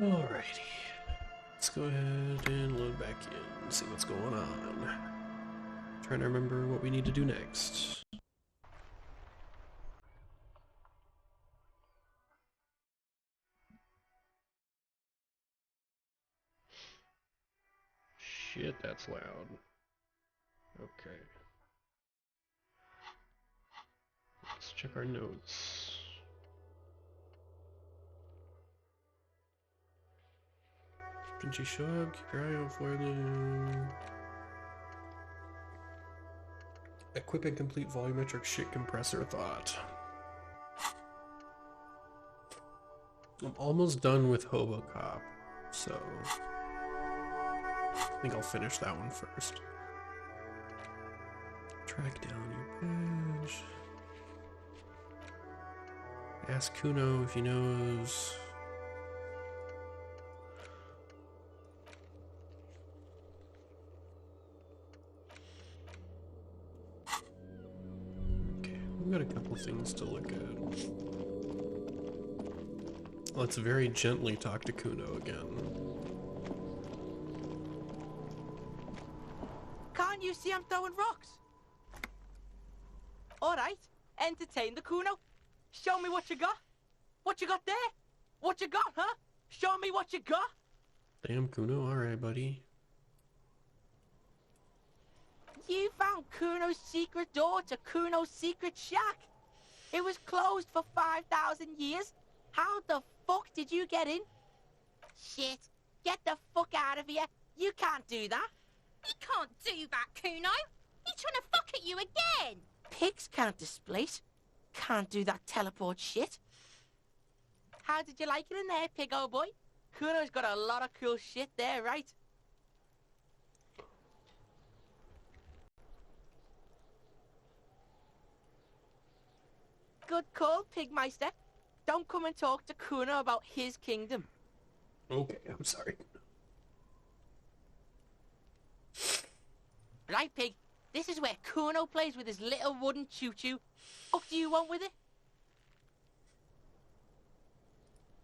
Alrighty. Let's go ahead and load back in and see what's going on. Trying to remember what we need to do next. Shit, that's loud. Okay. Let's check our notes. Didn't you show up? Keep your eye out for them. Equip and complete volumetric shit compressor thought. I'm almost done with Hobocop, so I think I'll finish that one first. Track down your badge. Ask Kuno if he knows. Okay, we've got a couple things to look at. Let's very gently talk to Kuno again. Can't you see I'm throwing rocks? Alright, entertain the Kuno. Show me what you got. What you got there? What you got, huh? Show me what you got. Damn, Kuno, alright, buddy. You found Kuno's secret door to Kuno's secret shack. It was closed for 5,000 years. How the fuck did you get in? Shit, get the fuck out of here. You can't do that. He can't do that, Kuno. He's trying to fuck at you again. Pigs can't displace. Can't do that teleport shit. How did you like it in there, pig old boy? Kuno's got a lot of cool shit there, right? Good call, Pigmeister. Don't come and talk to Kuno about his kingdom. Okay, I'm sorry. Right, pig. This is where Kuno plays with his little wooden choo-choo. Up do you want with it?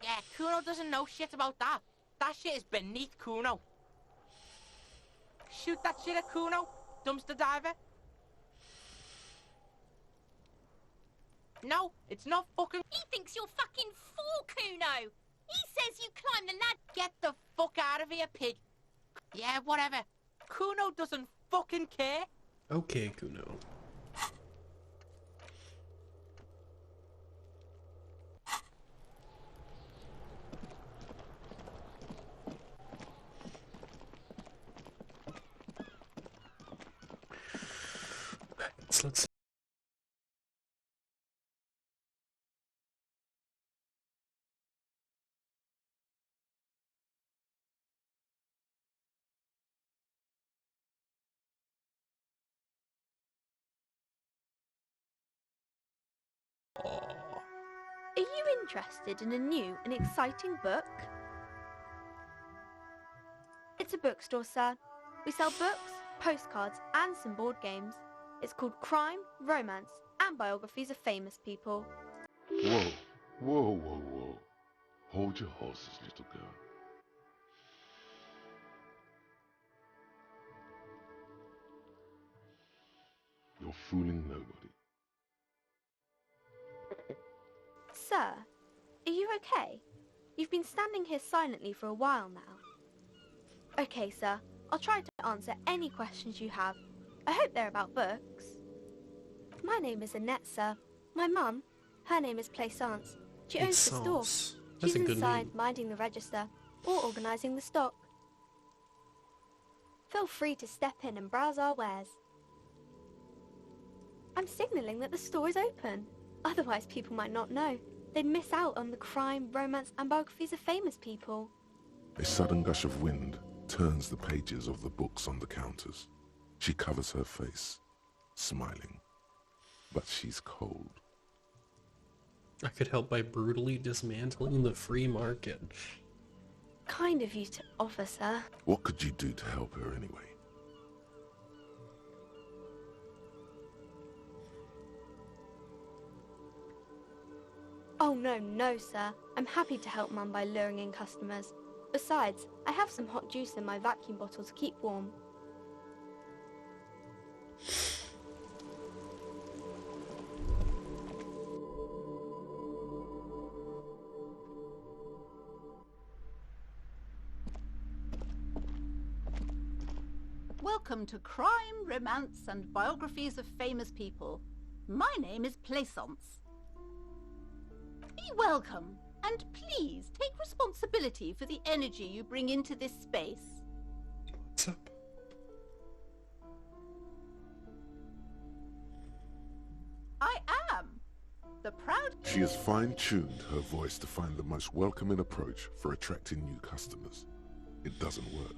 Yeah, Kuno doesn't know shit about that. That shit is beneath Kuno. Shoot that shit at Kuno, dumpster diver. No, it's not fucking... He thinks you're fucking fool, Kuno. He says you climb the ladder. Get the fuck out of here, pig. Yeah, whatever. Kuno doesn't fucking care. Okay, Kuno. Let's see. Are you interested in a new and exciting book? It's a bookstore, sir. We sell books, postcards, and some board games. It's called Crime, Romance, and Biographies of Famous People. Whoa, whoa, whoa, whoa. Hold your horses, little girl. You're fooling nobody. Sir, are you okay? You've been standing here silently for a while now. Okay, sir. I'll try to answer any questions you have. I hope they're about books. My name is Annette, sir. My mum, her name is Plaisance. She owns the store. That's She's a good inside name. minding the register or organising the stock. Feel free to step in and browse our wares. I'm signalling that the store is open. Otherwise people might not know. They'd miss out on the crime, romance and biographies of famous people. A sudden gush of wind turns the pages of the books on the counters. She covers her face, smiling. But she's cold. I could help by brutally dismantling the free market. Kind of you to offer, sir. What could you do to help her anyway? Oh no, sir. I'm happy to help Mum by luring in customers. Besides, I have some hot juice in my vacuum bottle to keep warm. Welcome to Crime, Romance and Biographies of Famous People. My name is Plaisance. Be welcome, and please take responsibility for the energy you bring into this space. What's up? I am the proud... She has fine-tuned her voice to find the most welcoming approach for attracting new customers. It doesn't work.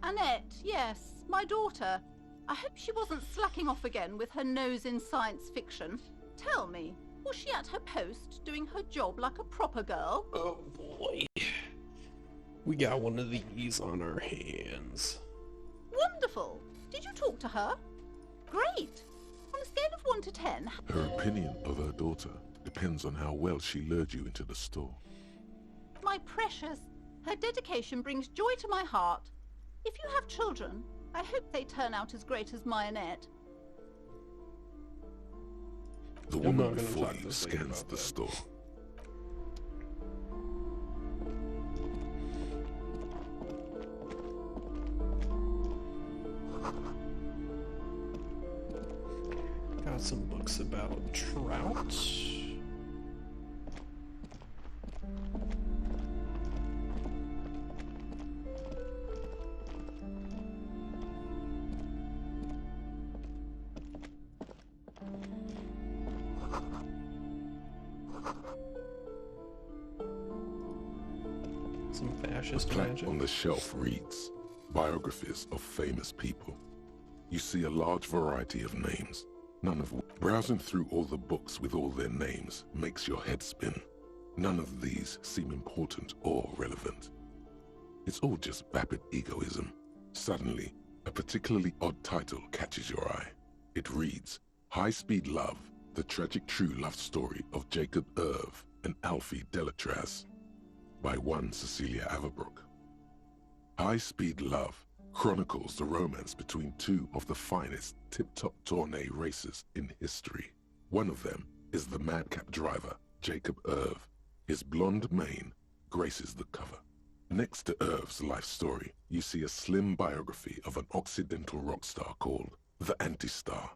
Annette, yes, my daughter. I hope she wasn't slacking off again with her nose in science fiction. Tell me, was she at her post doing her job like a proper girl? Oh boy. We got one of these on our hands. Wonderful. Did you talk to her? Great. On a scale of 1 to 10... Her opinion of her daughter depends on how well she lured you into the store. My precious, her dedication brings joy to my heart. If you have children, I hope they turn out as great as my Annette. The I'm woman not gonna before talk you to Slade scans about the that. store. Got some books about trout. Some The fascist plaque magic. on the shelf reads, Biographies of Famous People. You see a large variety of names, none of which... Browsing through all the books with all their names makes your head spin. None of these seem important or relevant. It's all just vapid egoism. Suddenly, a particularly odd title catches your eye. It reads, High Speed Love, the tragic true love story of Jacob Irv and Alfie Delatraz, by one Cecilia Averbrook. High Speed Love chronicles the romance between two of the finest tip-top tourney racers in history. One of them is the madcap driver, Jacob Irv. His blonde mane graces the cover. Next to Irv's life story, you see a slim biography of an Occidental rock star called the Anti-Star.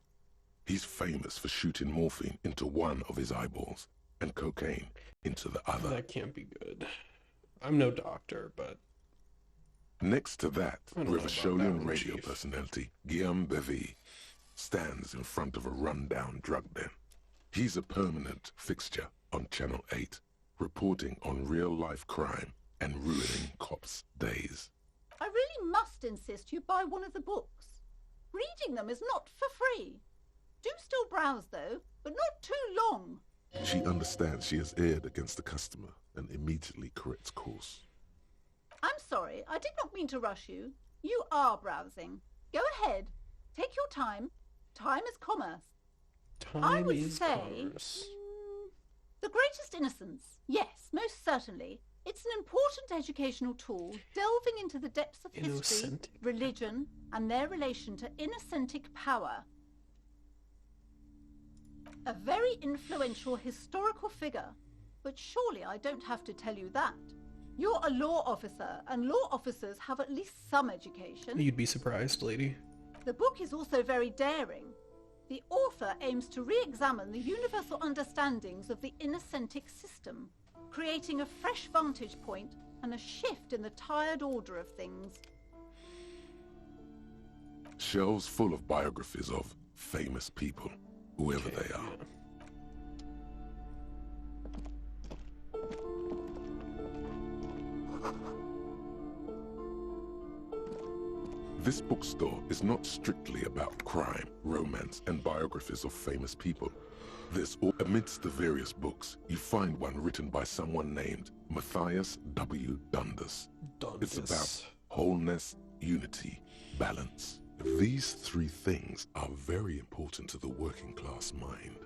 He's famous for shooting morphine into one of his eyeballs and cocaine into the other. That can't be good. I'm no doctor, but Next to that, I don't know about that Rivasholian one, radio Chief. personality Guillaume Bevy stands in front of a rundown drug den. He's a permanent fixture on Channel 8, reporting on real-life crime and ruining cops' days. I really must insist you buy one of the books. Reading them is not for free. Do still browse, though, but not too long. She understands she has erred against the customer and immediately corrects course. I'm sorry, I did not mean to rush you. You are browsing. Go ahead. Take your time. Time is commerce. I time would is say... commerce. The greatest innocence. Yes, most certainly. It's an important educational tool, delving into the depths of history, Innocentic. religion, and their relation to innocentic power. A very influential historical figure. But surely I don't have to tell you that. You're a law officer, and law officers have at least some education. You'd be surprised, lady. The book is also very daring. The author aims to re-examine the universal understandings of the innocentic system, creating a fresh vantage point and a shift in the tired order of things. Shelves full of biographies of famous people, whoever Okay, they are. yeah. This bookstore is not strictly about crime, romance, and biographies of famous people. Amidst the various books, you find one written by someone named Matthias W. Dundas. It's about wholeness, unity, balance. These three things are very important to the working class mind.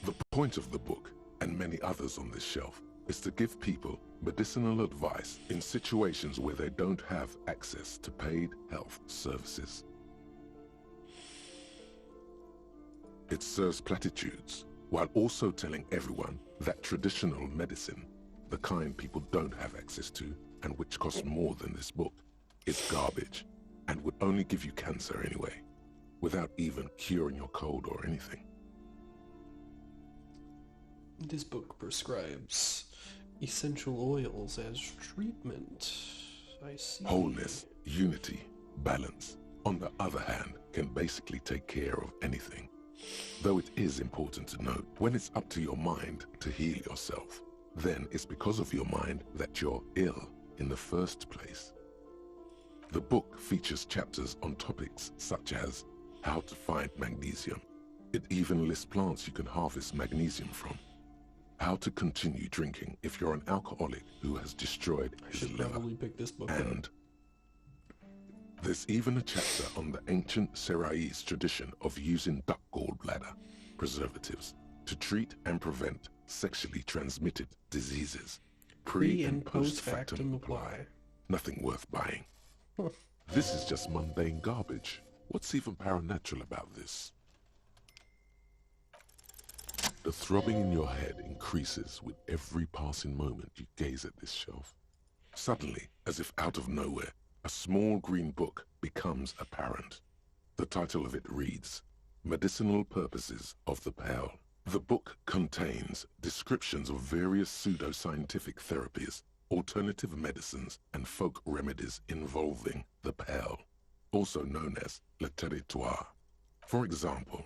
The point of the book, and many others on this shelf, is to give people medicinal advice in situations where they don't have access to paid health services. It serves platitudes while also telling everyone that traditional medicine, the kind people don't have access to and which costs more than this book, is garbage and would only give you cancer anyway, without even curing your cold or anything. This book prescribes essential oils as treatment. I see. Wholeness, unity, balance, on the other hand, can basically take care of anything. Though it is important to note, when it's up to your mind to heal yourself, then it's because of your mind that you're ill in the first place. The book features chapters on topics such as how to find magnesium. It even lists plants you can harvest magnesium from. How to continue drinking if you're an alcoholic who has destroyed his liver. Probably pick this book and there's even a chapter on the ancient Seraïs tradition of using duck gallbladder preservatives to treat and prevent sexually transmitted diseases. Pre- and post-factum apply. Nothing worth buying. This is just mundane garbage. What's even paranatural about this? The throbbing in your head increases with every passing moment you gaze at this shelf. Suddenly, as if out of nowhere, a small green book becomes apparent. The title of it reads, Medicinal Purposes of the Pearl. The book contains descriptions of various pseudoscientific therapies, alternative medicines, and folk remedies involving the pearl, also known as le territoire. For example,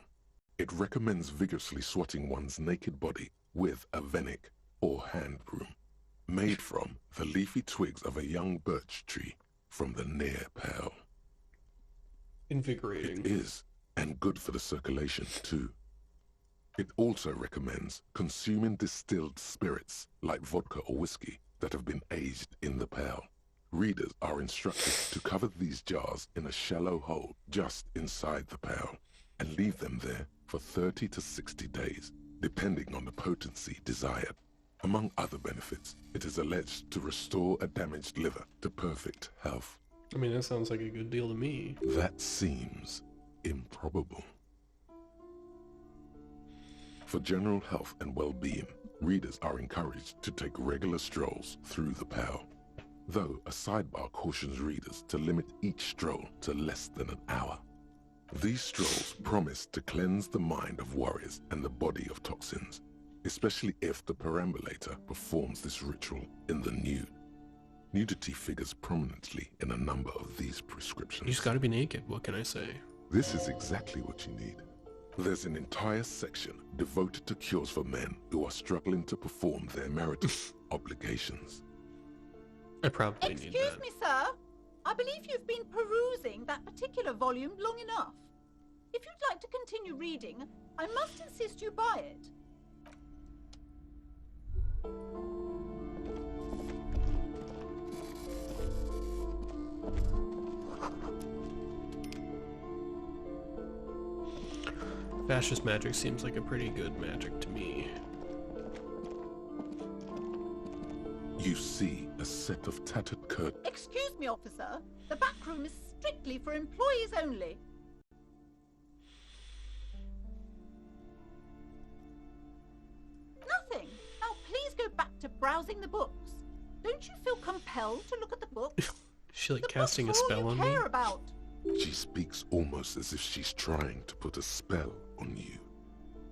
it recommends vigorously swatting one's naked body with a venik, or hand broom, made from the leafy twigs of a young birch tree from the near pearl. Invigorating. It is, and good for the circulation too. It also recommends consuming distilled spirits like vodka or whiskey that have been aged in the pearl. Readers are instructed to cover these jars in a shallow hole just inside the pearl and leave them there for 30 to 60 days, depending on the potency desired. Among other benefits, it is alleged to restore a damaged liver to perfect health. I mean, that sounds like a good deal to me. That seems improbable. For general health and well-being, readers are encouraged to take regular strolls through the pearl, though a sidebar cautions readers to limit each stroll to less than an hour. These strolls promise to cleanse the mind of worries and the body of toxins, especially if the perambulator performs this ritual in the nude. Nudity figures prominently in a number of these prescriptions. You just gotta be naked, what can I say? This is exactly what you need. There's an entire section devoted to cures for men who are struggling to perform their marital obligations. I probably need that. Excuse me, sir. I believe you've been perusing that particular volume long enough. If you'd like to continue reading, I must insist you buy it. Fascist magic seems like a pretty good magic to me. You see a set of tattered curtains. Excuse me, officer. The back room is strictly for employees only. Nothing. Now please go back to browsing the books. Don't you feel compelled to look at the books? She like The casting a books are all spell you on me? care about. She speaks almost as if she's trying to put a spell on you,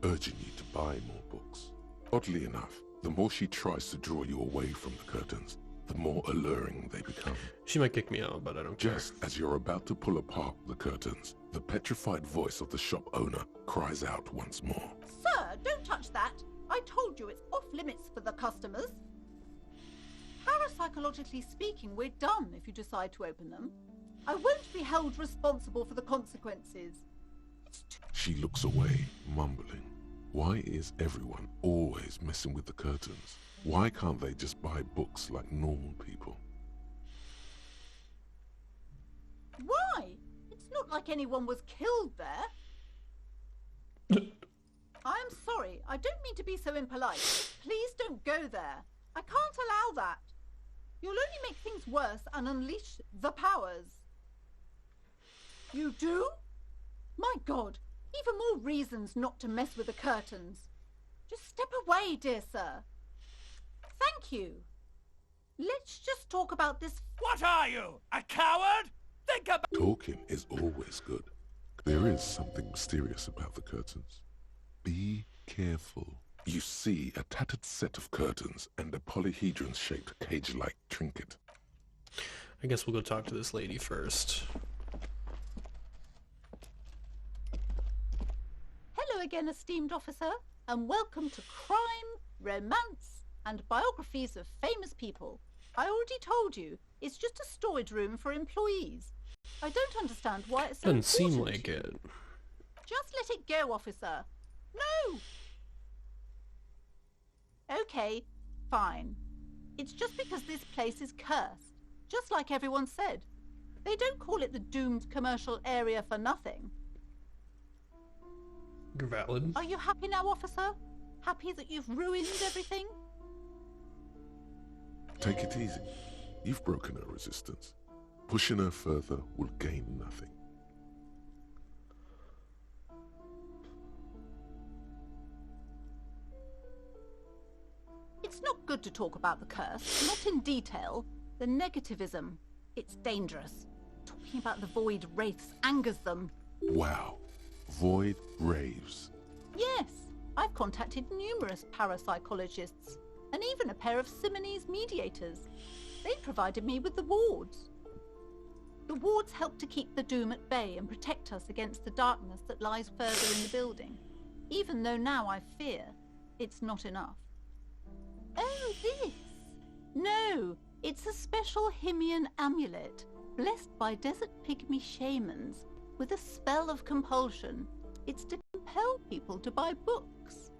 urging you to buy more books. Oddly enough, the more she tries to draw you away from the curtains, the more alluring they become. She might kick me out, but I don't care. Just as you're about to pull apart the curtains, the petrified voice of the shop owner cries out once more. Sir, don't touch that. I told you it's off limits for the customers. Parapsychologically speaking, we're done if you decide to open them. I won't be held responsible for the consequences. She looks away, mumbling. Why is everyone always messing with the curtains? Why can't they just buy books like normal people? Why? It's not like anyone was killed there. I'm sorry, I don't mean to be so impolite. Please don't go there. I can't allow that. You'll only make things worse and unleash the powers. You do? My God, even more reasons not to mess with the curtains. Just step away, dear sir. Thank you. Let's just talk about this. What are you, a coward? Think about... Talking is always good. There is something mysterious about the curtains. Be careful. You see a tattered set of curtains and a polyhedron-shaped cage-like trinket. I guess we'll go talk to this lady first. Hello again, esteemed officer, and welcome to Crime, Romance, and Biographies of Famous People. I already told you, it's just a storage room for employees. I don't understand why it's so Doesn't seem important like to you. it. Just let it go, officer. No! Okay, fine. It's just because this place is cursed, just like everyone said. They don't call it the doomed commercial area for nothing. Valid. Are you happy now, officer? Happy that you've ruined everything? Take it easy. You've broken her resistance. Pushing her further will gain nothing. It's not good to talk about the curse, not in detail. The negativism, it's dangerous. Talking about the void wraiths angers them. Wow. Void raves. Yes, I've contacted numerous parapsychologists, and even a pair of Simonese mediators. They provided me with the wards. The wards help to keep the doom at bay and protect us against the darkness that lies further in the building, even though now I fear it's not enough. Oh, this? No, it's a special Himian amulet, blessed by desert pygmy shamans, with a spell of compulsion. It's to compel people to buy books.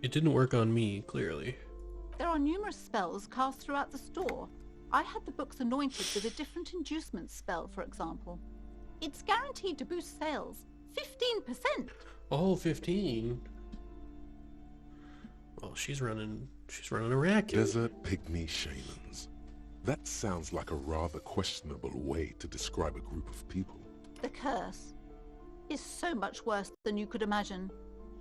It didn't work on me, clearly. There are numerous spells cast throughout the store. I had the books anointed with a different inducement spell, for example. It's guaranteed to boost sales 15%. Oh, 15. Well, she's running a racket. Desert pygmy shamans. That sounds like a rather questionable way to describe a group of people. The curse is so much worse than you could imagine.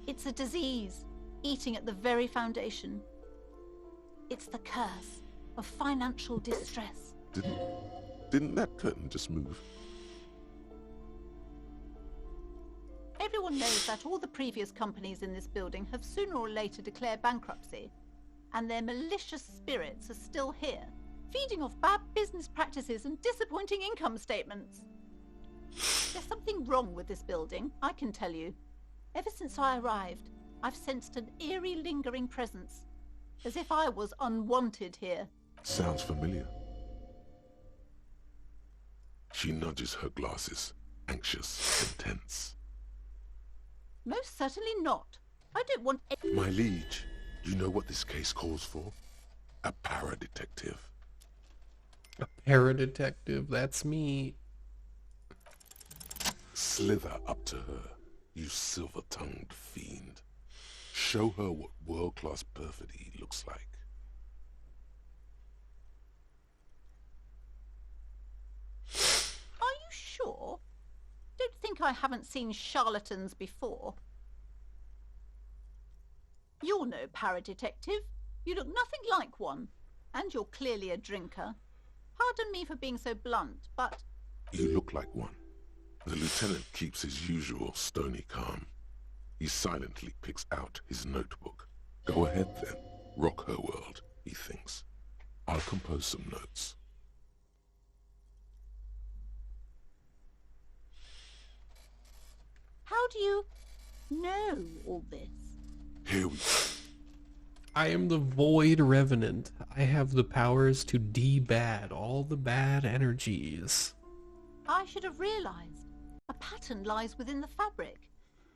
It's a disease, eating at the very foundation. It's the curse of financial distress. Didn't that curtain just move? Everyone knows that all the previous companies in this building have sooner or later declared bankruptcy, and their malicious spirits are still here, feeding off bad business practices and disappointing income statements. There's something wrong with this building, I can tell you. Ever since I arrived, I've sensed an eerie lingering presence, as if I was unwanted here. Sounds familiar. She nudges her glasses, anxious and tense. Most certainly not. I don't want any... My liege, you know what this case calls for? A para-detective. A paradetective, that's me. Slither up to her, you silver-tongued fiend. Show her what world-class perfidy looks like. Are you sure? Don't think I haven't seen charlatans before. You're no paradetective. You look nothing like one. And you're clearly a drinker. Pardon me for being so blunt, but... You look like one. The lieutenant keeps his usual stony calm. He silently picks out his notebook. Go ahead then. Rock her world, he thinks. I'll compose some notes. How do you know all this? Here we go. I am the Void Revenant. I have the powers to de-bad all the bad energies. I should have realized. A pattern lies within the fabric.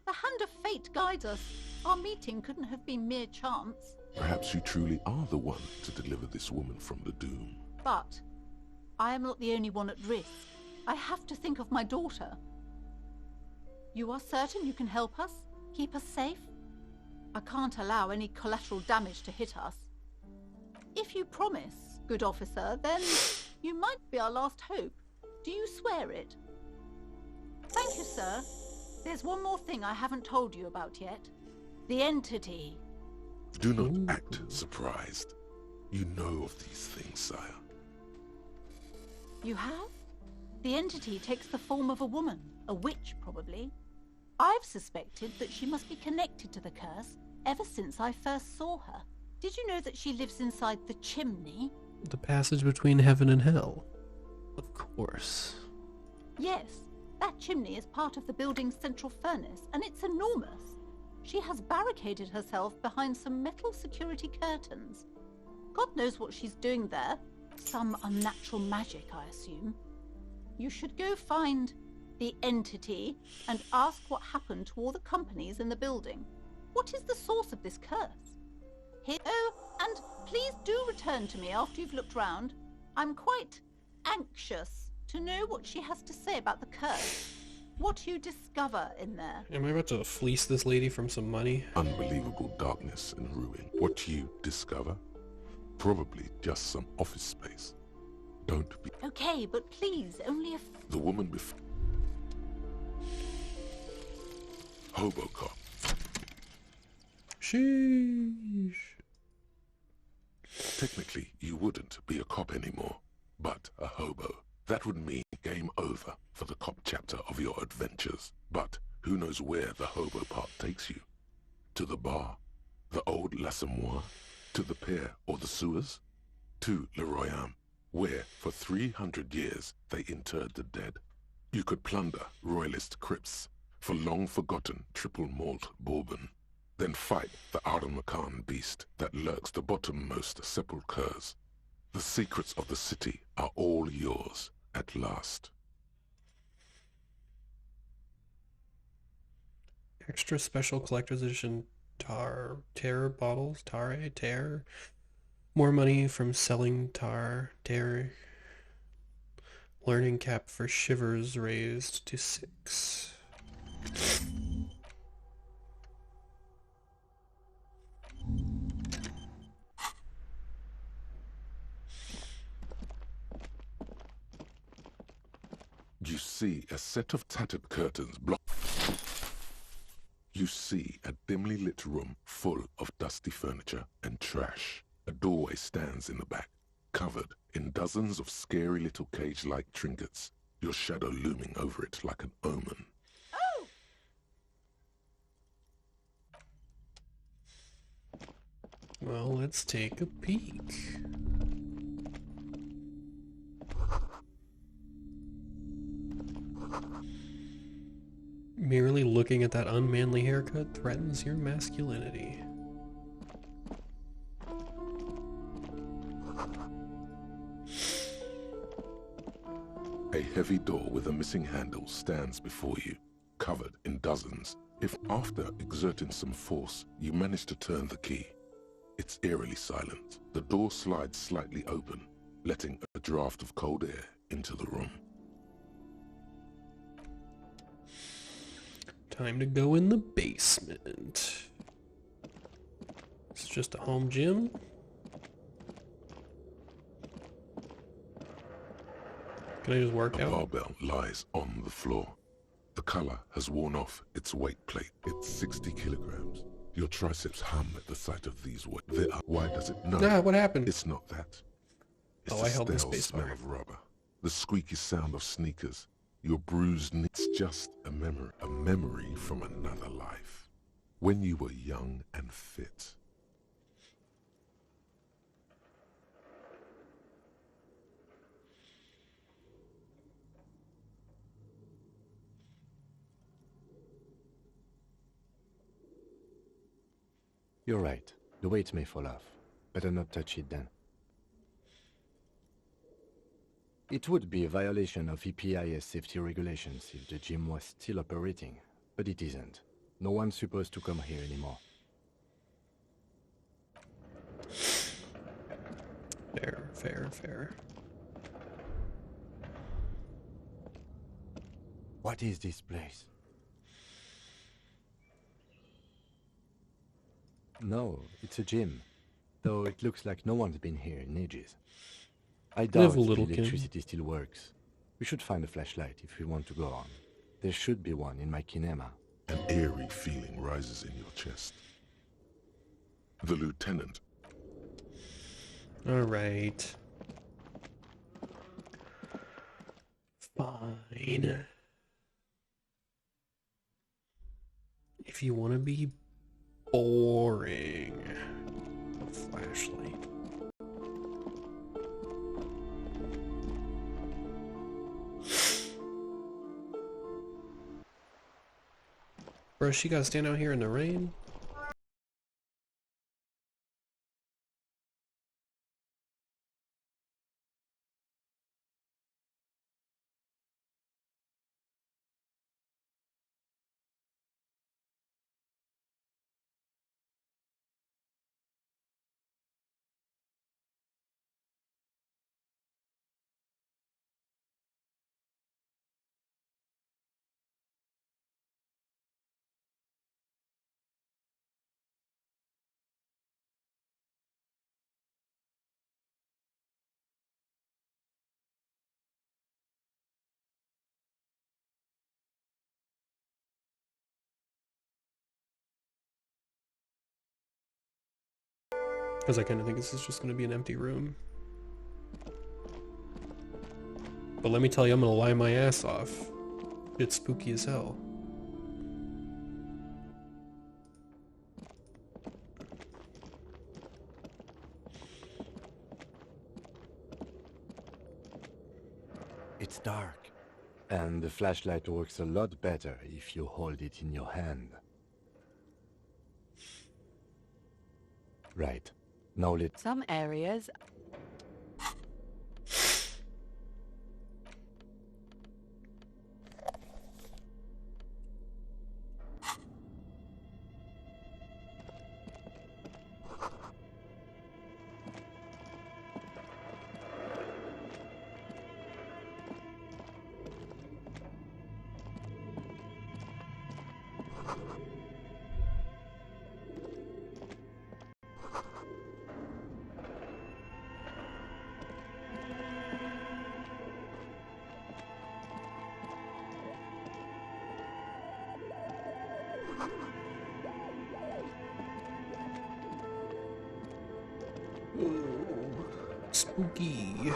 The hand of fate guides us. Our meeting couldn't have been mere chance. Perhaps you truly are the one to deliver this woman from the doom. But I am not the only one at risk. I have to think of my daughter. You are certain you can help us? Keep us safe? I can't allow any collateral damage to hit us. If you promise, good officer, then you might be our last hope. Do you swear it? Thank you, sir. There's one more thing I haven't told you about yet. The entity. Do not act surprised. You know of these things, sire. You have? The entity takes the form of a woman, a witch probably. I've suspected that she must be connected to the curse ever since I first saw her. Did you know that she lives inside the chimney? The passage between heaven and hell. Of course. Yes, that chimney is part of the building's central furnace, and it's enormous. She has barricaded herself behind some metal security curtains. God knows what she's doing there. Some unnatural magic, I assume. You should go find the entity and ask what happened to all the companies in the building. What is the source of this curse? Oh, and please do return to me after you've looked round. I'm quite anxious to know what she has to say about the curse. What you discover in there. Am I about to fleece this lady from some money? Unbelievable darkness and ruin. What you discover? Probably just some office space. Don't be... Okay, but please, only if... The woman before... Hobocop. Sheesh. Technically, you wouldn't be a cop anymore, but a hobo. That would mean game over for the cop chapter of your adventures. But who knows where the hobo part takes you? To the bar? The old L'Assommoir? To the pier or the sewers? To Le Royaume, where for 300 years they interred the dead. You could plunder royalist crypts for long-forgotten triple malt bourbon, then fight the Aramakan beast that lurks the bottommost sepulchres. The secrets of the city are all yours at last. Extra special collector's edition Terror bottles, Tear. More money from selling Tear. Learning cap for Shivers raised to 6. You see a set of tattered curtains block. You see a dimly lit room full of dusty furniture and trash. A doorway stands in the back, covered in dozens of scary little cage-like trinkets, your shadow looming over it like an omen. Oh! Well, let's take a peek. Merely looking at that unmanly haircut threatens your masculinity. A heavy door with a missing handle stands before you, covered in dozens. If after exerting some force, you manage to turn the key, it's eerily silent. The door slides slightly open, letting a draft of cold air into the room. Time to go in the basement. It's just a home gym. Can I just work A out? barbell lies on the floor. The color has worn off its weight plate. It's 60 kilograms. Your triceps hum at the sight of these weights. Why does it? No. Ah, what happened? It's not that. It's Oh, the I held the stale space smell bar. of rubber. The squeaky sound of sneakers. Your bruised knee. It's just a memory from another life. When you were young and fit. You're right. The weight may fall off. Better not touch it then. It would be a violation of EPIS safety regulations if the gym was still operating, but it isn't. No one's supposed to come here anymore. Fair. What is this place? No, it's a gym. Though it looks like no one's been here in ages. I doubt the electricity still works. We should find a flashlight if we want to go on. There should be one in my kinema. An eerie feeling rises in your chest. The lieutenant. Alright. Fine. If you want to be boring, a flashlight. Bro, she gotta stand out here in the rain? Because I kind of think this is just going to be an empty room. But let me tell you, I'm going to lie my ass off. It's spooky as hell. It's dark. And the flashlight works a lot better if you hold it in your hand. Right. Now let's... Some areas... Spooky.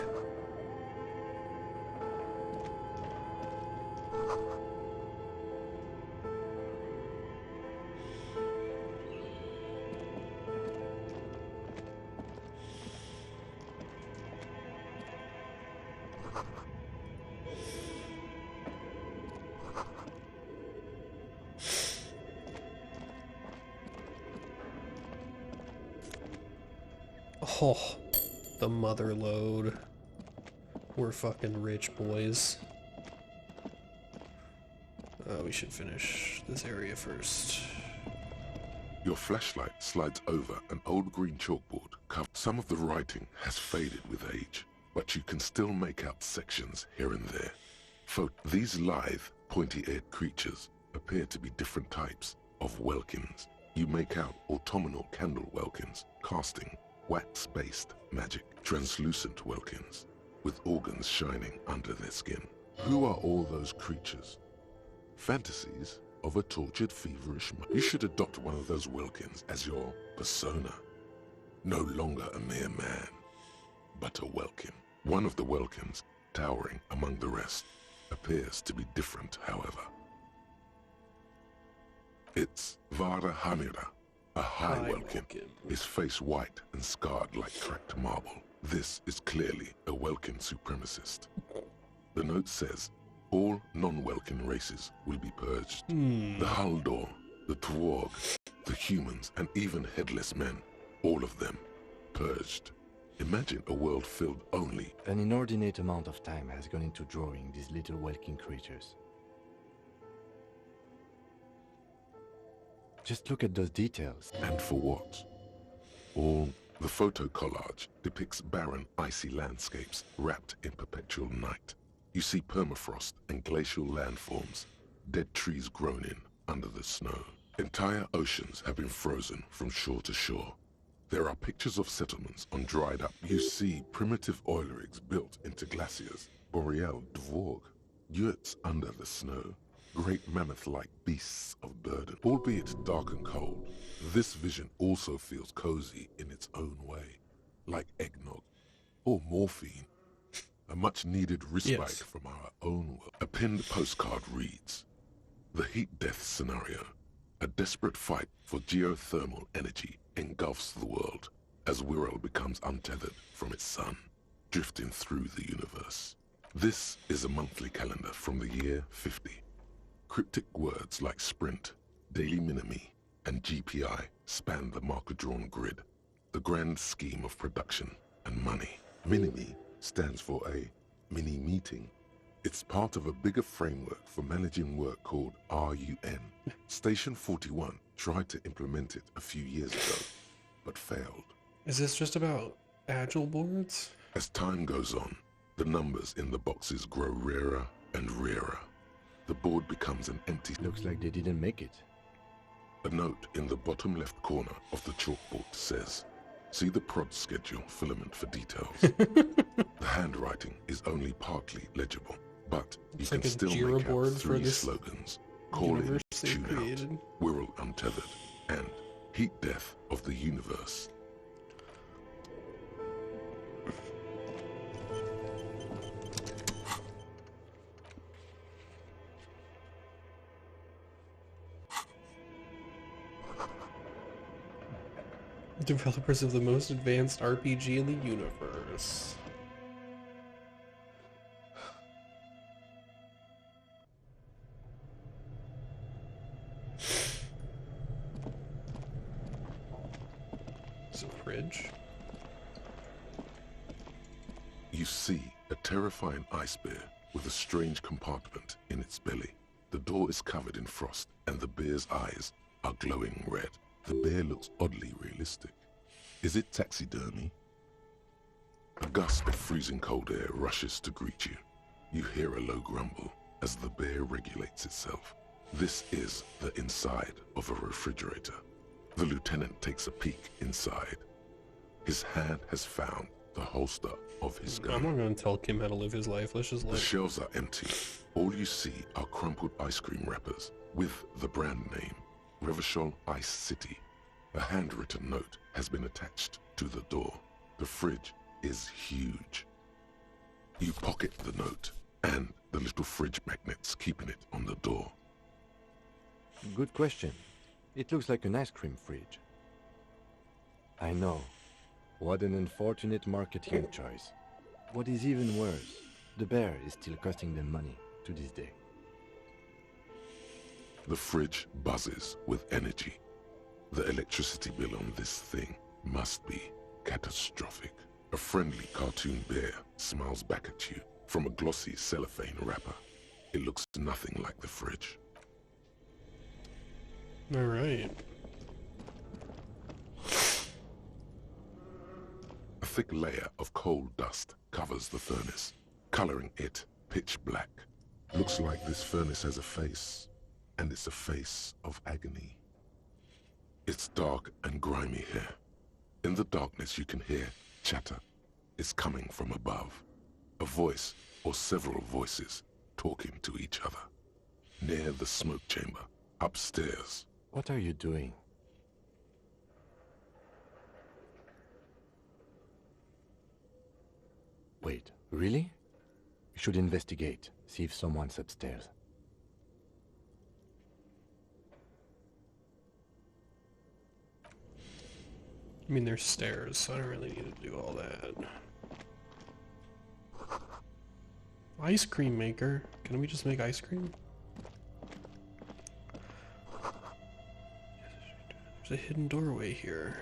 Oh, the mother load. We're fucking rich, boys. We should finish this area first. Your flashlight slides over an old green chalkboard. Some of the writing has faded with age, but you can still make out sections here and there. These lithe, pointy-eared creatures appear to be different types of welkins. You make out autumnal candle welkins, casting wax-based magic, translucent welkins, with organs shining under their skin. Who are all those creatures? Fantasies of a tortured, feverish mind. You should adopt one of those welkins as your persona. No longer a mere man, but a welkin. One of the welkins, towering among the rest, appears to be different, however. It's Vara Hamira, a high welkin, his face white and scarred like cracked marble. This is clearly a welkin supremacist. The note says, all non-welkin races will be purged. The Haldor, the Twarg, the humans, and even headless men, all of them, purged. Imagine a world filled only... An inordinate amount of time has gone into drawing these little welkin creatures. Just look at those details. And for what? All the photo collage depicts barren, icy landscapes wrapped in perpetual night. You see permafrost and glacial landforms, dead trees grown in under the snow. Entire oceans have been frozen from shore to shore. There are pictures of settlements on dried up. You see primitive oil rigs built into glaciers, boreal dvorg, yurts under the snow, great mammoth-like beasts of burden, albeit dark and cold. This vision also feels cozy in its own way, like eggnog or morphine, a much-needed respite from our own world. A pinned postcard reads, "The heat death scenario. A desperate fight for geothermal energy engulfs the world as Wirral becomes untethered from its sun, drifting through the universe." This is a monthly calendar from the year 50. Cryptic words like sprint, daily minimi, and GPI span the marker-drawn grid, the grand scheme of production and money. Minimi stands for a mini-meeting. It's part of a bigger framework for managing work called RUN. Station 41 tried to implement it a few years ago, but failed. Is this just about Agile boards? As time goes on, the numbers in the boxes grow rarer and rarer. The board becomes an empty... Looks like they didn't make it. A note in the bottom left corner of the chalkboard says, "See the prod schedule filament for details." The handwriting is only partly legible, but you can still make out three slogans: "Call in, tune out," "Wirral Untethered," and "Heat Death of the Universe." Developers of the most advanced RPG in the universe. It's a fridge. You see a terrifying ice bear with a strange compartment in its belly. The door is covered in frost, and the bear's eyes are glowing red. The bear looks oddly realistic. Is it taxidermy? A gust of freezing cold air rushes to greet you. You hear a low grumble as the bear regulates itself. This is the inside of a refrigerator. The lieutenant takes a peek inside. His hand has found the holster of his gun. I'm not going to tell Kim how to live his life. Let's just let... The shelves are empty. All you see are crumpled ice cream wrappers with the brand name Revachol Ice City. A handwritten note has been attached to the door. The fridge is huge. You pocket the note and the little fridge magnets keeping it on the door. Good question. It looks like an ice cream fridge. I know. What an unfortunate marketing choice. What is even worse, the bear is still costing them money to this day. The fridge buzzes with energy. The electricity bill on this thing must be catastrophic. A friendly cartoon bear smiles back at you from a glossy cellophane wrapper. It looks nothing like the fridge. All right. A thick layer of coal dust covers the furnace, coloring it pitch black. Looks like this furnace has a face, and it's a face of agony. It's dark and grimy here. In the darkness you can hear chatter. It's coming from above. A voice or several voices talking to each other. Near the smoke chamber, upstairs. What are you doing? Wait, really? We should investigate, see if someone's upstairs. I mean, there's stairs, so I don't really need to do all that. Ice cream maker. Can we just make ice cream? There's a hidden doorway here.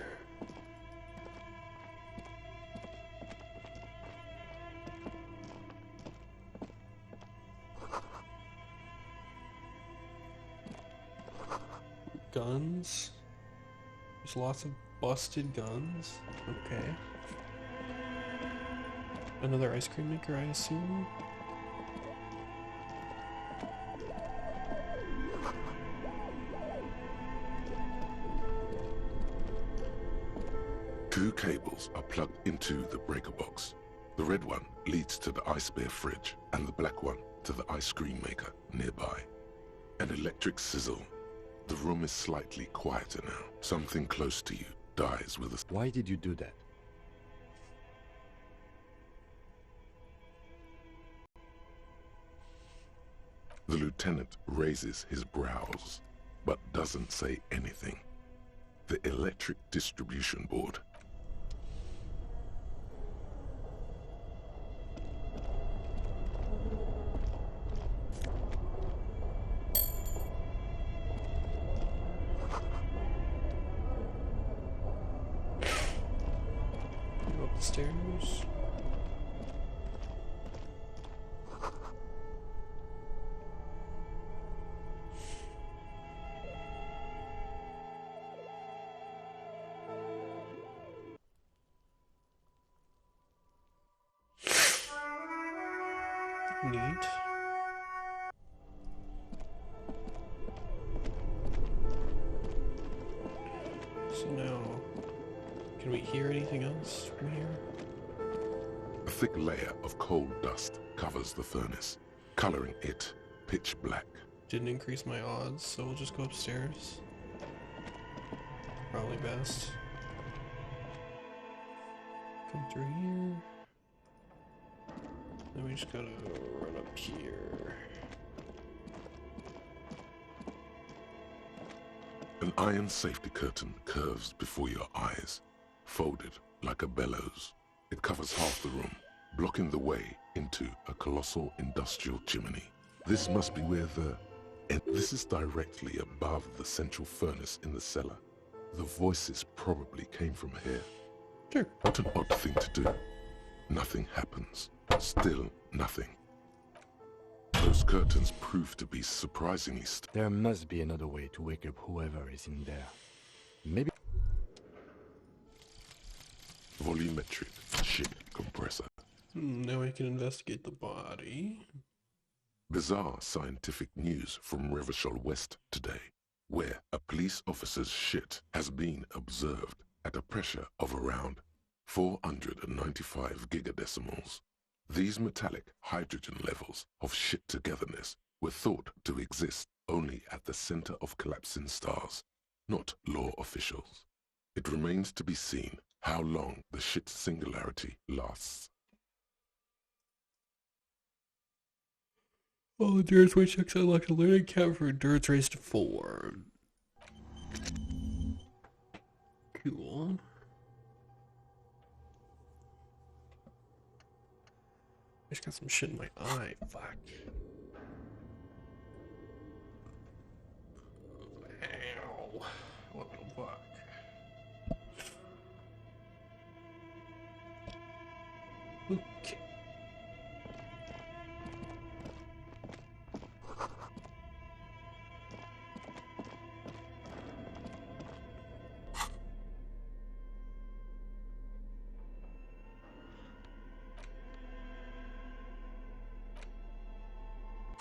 Guns. There's lots of busted guns. Okay. Another ice cream maker, I assume. 2 cables are plugged into the breaker box. The red one leads to the ice bear fridge, and the black one to the ice cream maker nearby. An electric sizzle. The room is slightly quieter now. Something close to you dies with a... Why did you do that? The lieutenant raises his brows, but doesn't say anything. The electric distribution board. Go up the stairs. Neat. So now, can we hear anything else from here? A thick layer of coal dust covers the furnace, coloring it pitch black. Didn't increase my odds, so we'll just go upstairs. Probably best. Come through here. Then we just gotta run up here. An iron safety curtain curves before your eyes, folded like a bellows. It covers half the room, blocking the way into a colossal industrial chimney. This must be where the... And this is directly above the central furnace in the cellar. The voices probably came from here. Sure. What an odd thing to do. Nothing happens. Still nothing. Those curtains prove to be surprisingly There must be another way to wake up whoever is in there. Maybe... Volumetric ship compressor. Now I can investigate the body. Bizarre scientific news from Revachol West today, where a police officer's shit has been observed at a pressure of around 495 gigadecimals. These metallic hydrogen levels of shit togetherness were thought to exist only at the center of collapsing stars, not law officials. It remains to be seen how long the shit singularity lasts. Oh, endurance weight checks unlock a learning cap for endurance race to 4. Cool. I just got some shit in my eye. Fuck. Ow. What the fuck? Okay.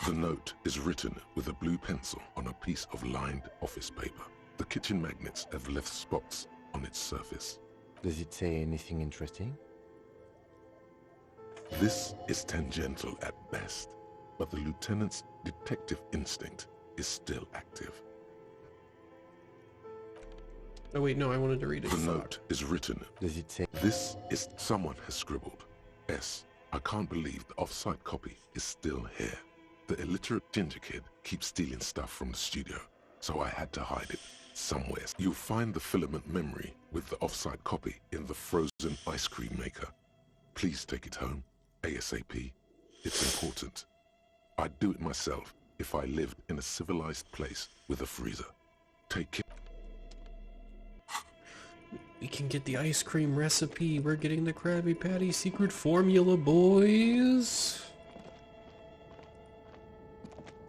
The note is written with a blue pencil on a piece of lined office paper. The kitchen magnets have left spots on its surface. Does it say anything interesting? This is tangential at best, but the lieutenant's detective instinct is still active. Oh wait, no, I wanted to read it. The note is written. Does it say... This is... Someone has scribbled. S. I can't believe the off-site copy is still here. The illiterate ginger kid keeps stealing stuff from the studio, so I had to hide it somewhere. You'll find the filament memory with the off-site copy in the frozen ice cream maker. Please take it home, ASAP. It's important. I'd do it myself if I lived in a civilized place with a freezer. Take it. We can get the ice cream recipe. We're getting the Krabby Patty secret formula, boys.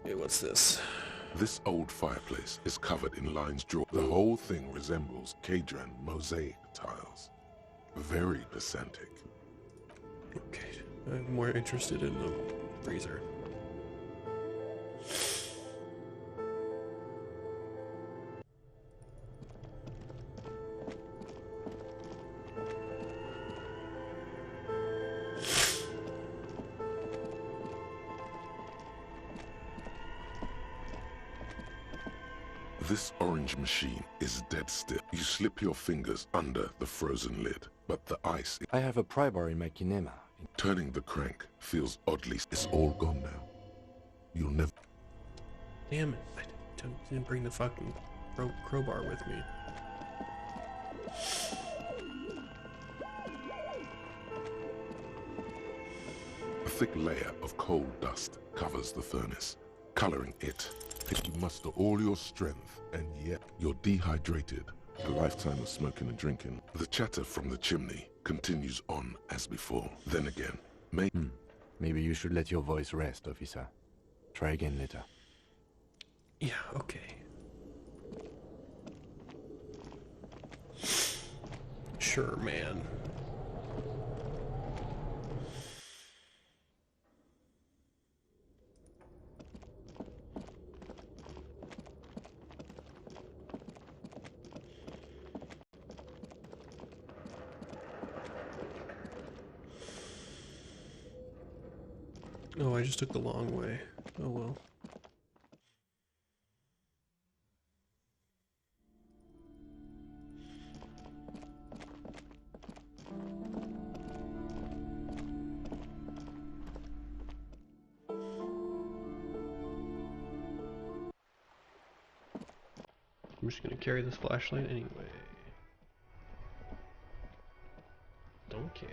Hey, what's this? This old fireplace is covered in lines drawn. The whole thing resembles Cadran mosaic tiles. Very pedantic. Okay, I'm more interested in the freezer. This orange machine is dead still. You slip your fingers under the frozen lid, but the ice... I have a pry bar in my kinema. Turning the crank feels oddly... It's all gone now. You'll never... Damn it. I didn't bring the fucking crowbar with me. A thick layer of coal dust covers the furnace, coloring it. You muster all your strength, and yet you're dehydrated. A lifetime of smoking and drinking. The chatter from the chimney continues on as before. Then again, maybe you should let your voice rest, officer. Try again later. Yeah, okay. Sure, man. Oh, I just took the long way. Oh well. I'm just gonna carry this flashlight anyway. Don't care.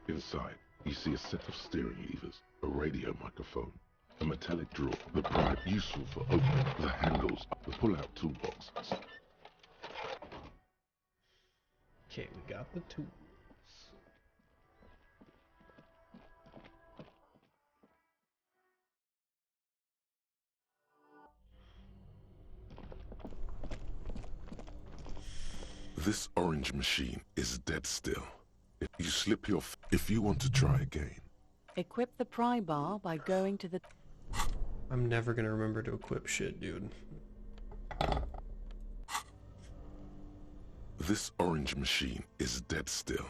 Inside, you see a set of steering levers, a radio microphone, a metallic drawer, the pry useful for opening, the handles, the pull-out toolbox. Okay, we got the tools. This orange machine is dead still. You slip your... If you want to try again. Equip the pry bar by going to the... I'm never gonna remember to equip shit, dude. This orange machine is dead still.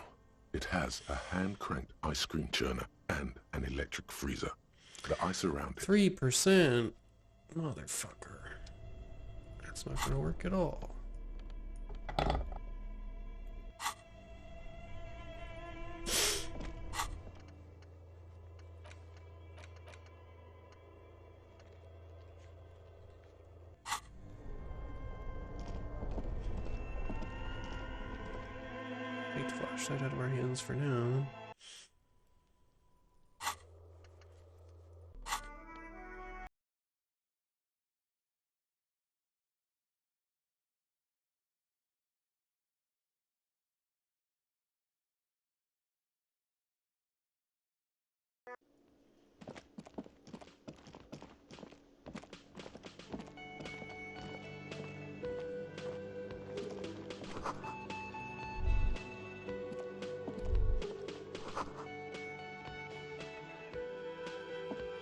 It has a hand-cranked ice cream churner and an electric freezer. The ice around it... 3%? Motherfucker. That's not gonna work at all. Take the flashlight out of our hands for now.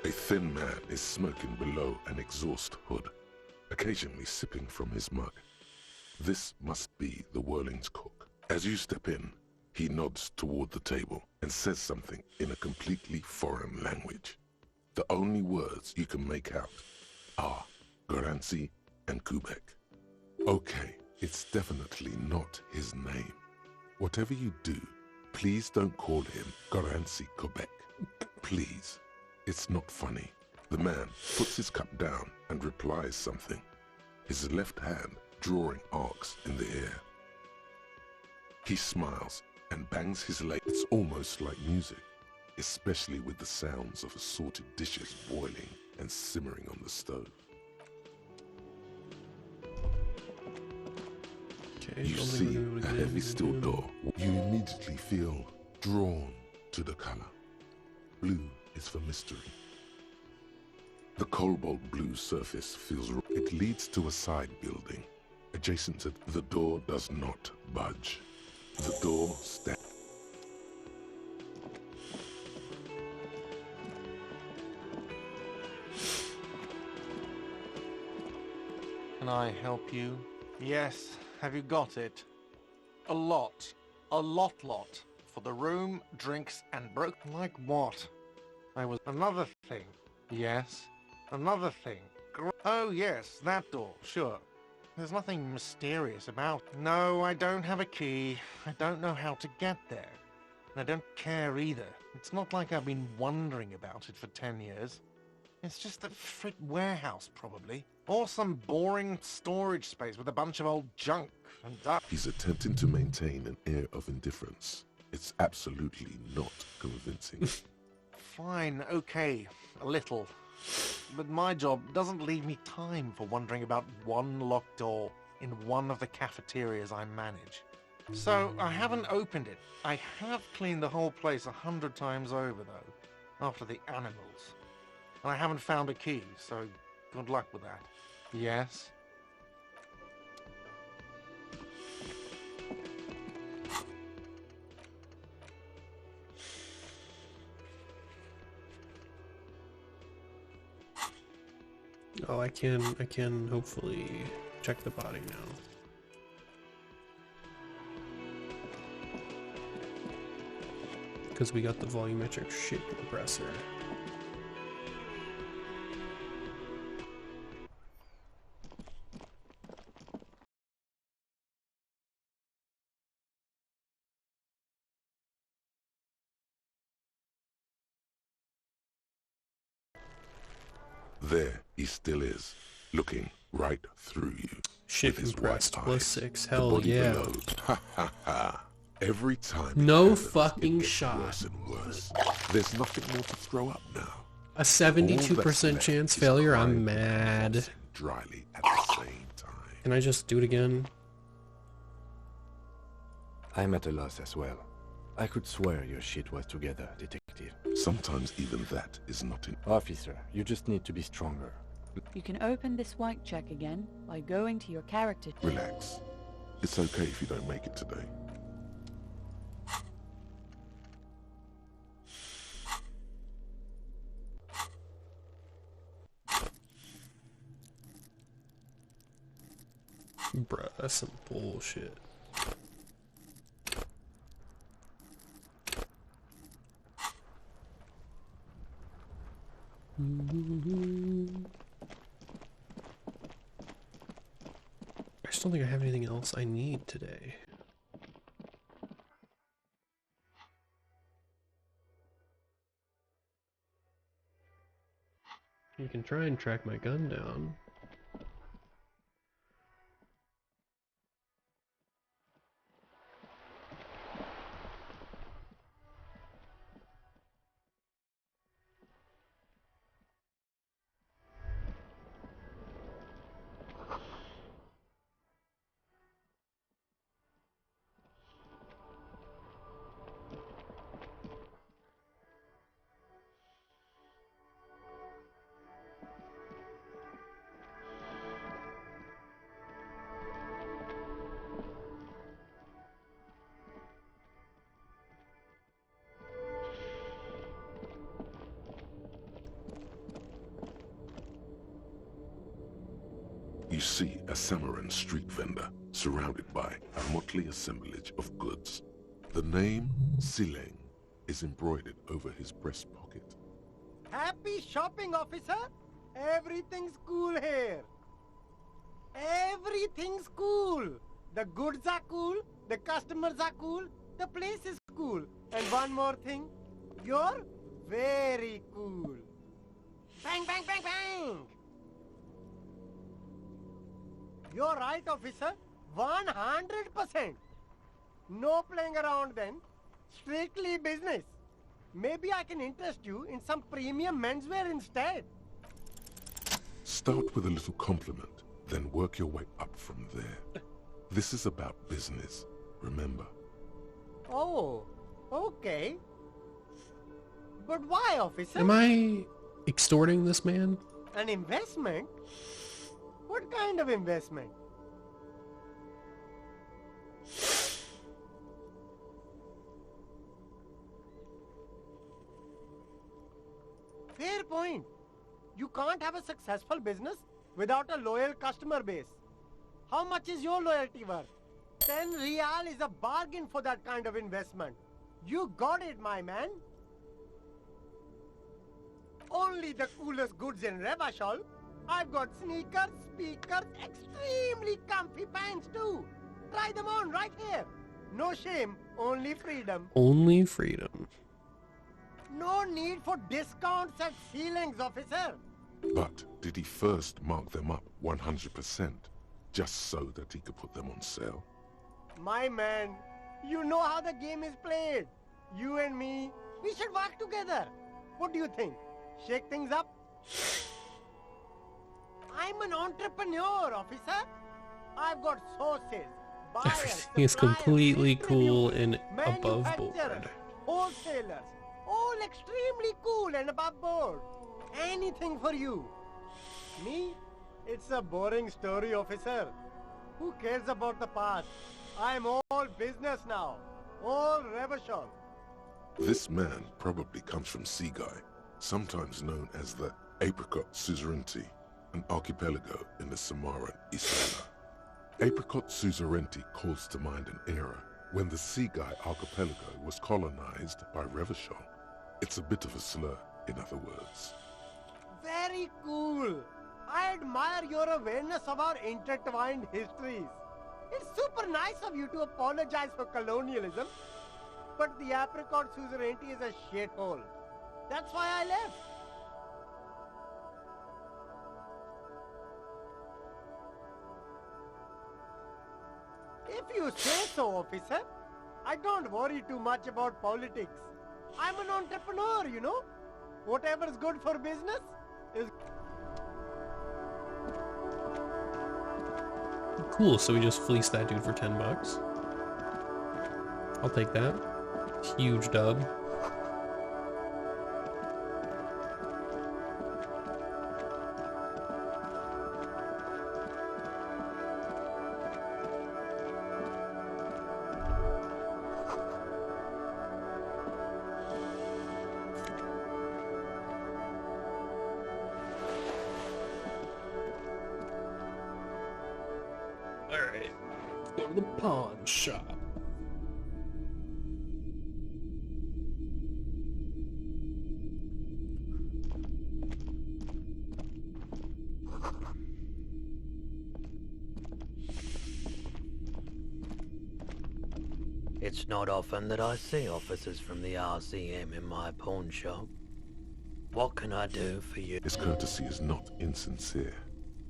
A thin man is smoking below an exhaust hood, occasionally sipping from his mug. This must be the Whirling's cook. As you step in, he nods toward the table and says something in a completely foreign language. The only words you can make out are Garancy and Kubek. Okay, it's definitely not his name. Whatever you do, please don't call him Garancy Kubek. Please. It's not funny. The man puts his cup down and replies something, his left hand drawing arcs in the air. He smiles and bangs his leg. It's almost like music, especially with the sounds of assorted dishes boiling and simmering on the stove. Okay, You see a heavy steel door. You immediately feel drawn to the color. Blue is for mystery. The cobalt blue surface feels... It leads to a side building. Adjacent to the door does not budge. The door stands. Can I help you? Yes. Have you got it? A lot. A lot. For the room, drinks, and broke... Like what? I was... Another thing. Yes? Another thing. Oh yes, that door, sure. There's nothing mysterious about it. No, I don't have a key. I don't know how to get there. And I don't care either. It's not like I've been wondering about it for 10 years. It's just a frick warehouse, probably. Or some boring storage space with a bunch of old junk and dust. He's attempting to maintain an air of indifference. It's absolutely not convincing. Fine, okay, a little. But my job doesn't leave me time for wondering about one locked door in one of the cafeterias I manage. So I haven't opened it. I have cleaned the whole place 100 times over, though, after the animals. And I haven't found a key, so good luck with that. Yes? Oh, I can hopefully check the body now. Because we got the volumetric shit compressor. There he still is, looking right through you. Shit compressed +6, hell yeah. Below. Ha ha ha. Every time no happens, fucking it gets shot. Worse and worse. There's nothing more to throw up now. A 72% chance failure? I'm mad. Dryly at the same time. Can I just do it again? I'm at a loss as well. I could swear your shit was together, detective. Sometimes even that is not in. Officer, you just need to be stronger. You can open this white check again by going to your character. Relax. It's okay if you don't make it today. Bruh, that's some bullshit. I just don't think I have anything else I need today. You can try and track my gun down. You see a Samaran street vendor surrounded by a motley assemblage of goods. The name Sileng is embroidered over his breast pocket. Happy shopping, officer! Everything's cool here. Everything's cool. The goods are cool, the customers are cool, the place is cool. And one more thing, you're very cool. Bang, bang, bang, bang! You're right, officer. 100%. No playing around then. Strictly business. Maybe I can interest you in some premium menswear instead. Start with a little compliment, then work your way up from there. This is about business, remember. Oh, okay. But why, officer? Am I extorting this man? An investment? What kind of investment? Fair point. You can't have a successful business without a loyal customer base. How much is your loyalty worth? 10 real is a bargain for that kind of investment. You got it, my man. only the coolest goods in Revachol. I've got sneakers, speakers, extremely comfy pants too. Try them on right here. No shame, only freedom. Only freedom. No need for discounts at ceilings, officer. But did he first mark them up 100%, just so that he could put them on sale? My man, you know how the game is played. You and me, we should work together. What do you think? Shake things up? I'm an entrepreneur, officer. I've got sources, buyers, Everything is completely cool and above board. Wholesalers, all extremely cool and above board. Anything for you. Me? It's a boring story, officer. Who cares about the past? I'm all business now. All Revachol. This man probably comes from Seaguy, sometimes known as the Apricot Suzerainty, an archipelago in the Samaran Isla. Apricot Suzerainty calls to mind an era when the Seaguy archipelago was colonized by Revachol. It's a bit of a slur, in other words. Very cool. I admire your awareness of our intertwined histories. It's super nice of you to apologize for colonialism, but the Apricot Suzerainty is a shithole. That's why I left. If you say so, officer. I don't worry too much about politics. I'm an entrepreneur, you know. Whatever's good for business is... Cool, so we just fleeced that dude for 10 bucks. I'll take that. Huge dub. Alright, go to the pawn shop. It's not often that I see officers from the RCM in my pawn shop. What can I do for you? His courtesy is not insincere,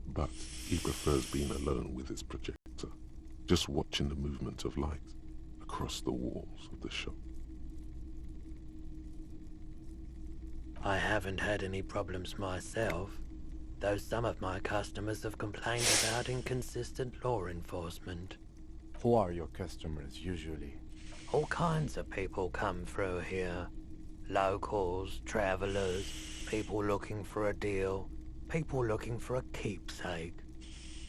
but he prefers being alone with his projector, just watching the movement of light across the walls of the shop. I haven't had any problems myself, though some of my customers have complained about inconsistent law enforcement. Who are your customers usually? All kinds of people come through here. Locals, travelers, people looking for a deal, people looking for a keepsake,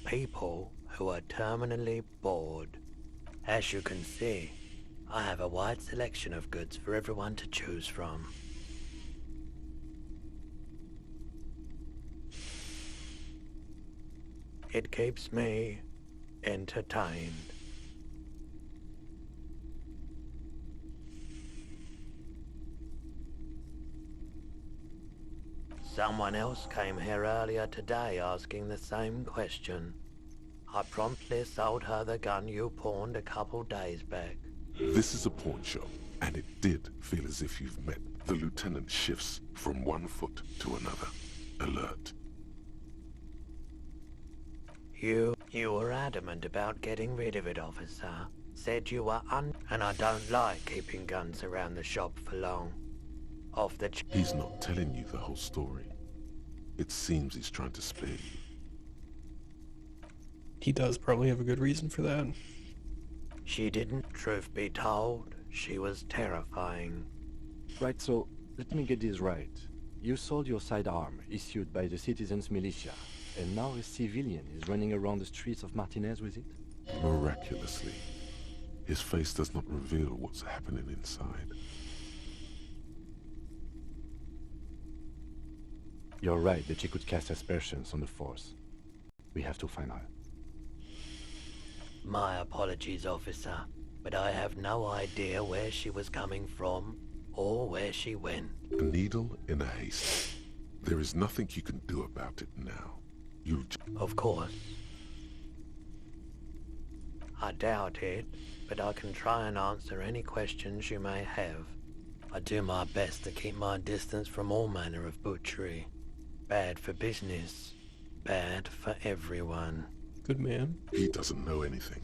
people who are terminally bored. As you can see, I have a wide selection of goods for everyone to choose from. It keeps me entertained. Someone else came here earlier today asking the same question. I promptly sold her the gun you pawned a couple days back. This is a pawn shop, and it did feel as if you've met. The lieutenant shifts from one foot to another. Alert. You were adamant about getting rid of it, officer. Said you were and I don't like keeping guns around the shop for long. Off the He's not telling you the whole story. It seems he's trying to spare you. He does probably have a good reason for that. She didn't. Truth be told, she was terrifying. Right, so let me get this right. You sold your sidearm, issued by the citizens' militia, and now a civilian is running around the streets of Martinez with it? Miraculously, his face does not reveal what's happening inside. You're right that she could cast aspersions on the force. We have to find her. My apologies, officer, but I have no idea where she was coming from or where she went. A needle in a haystack. There is nothing you can do about it now. Of course. I doubt it, but I can try and answer any questions you may have. I do my best to keep my distance from all manner of butchery. Bad for business. Bad for everyone. Good man. He doesn't know anything.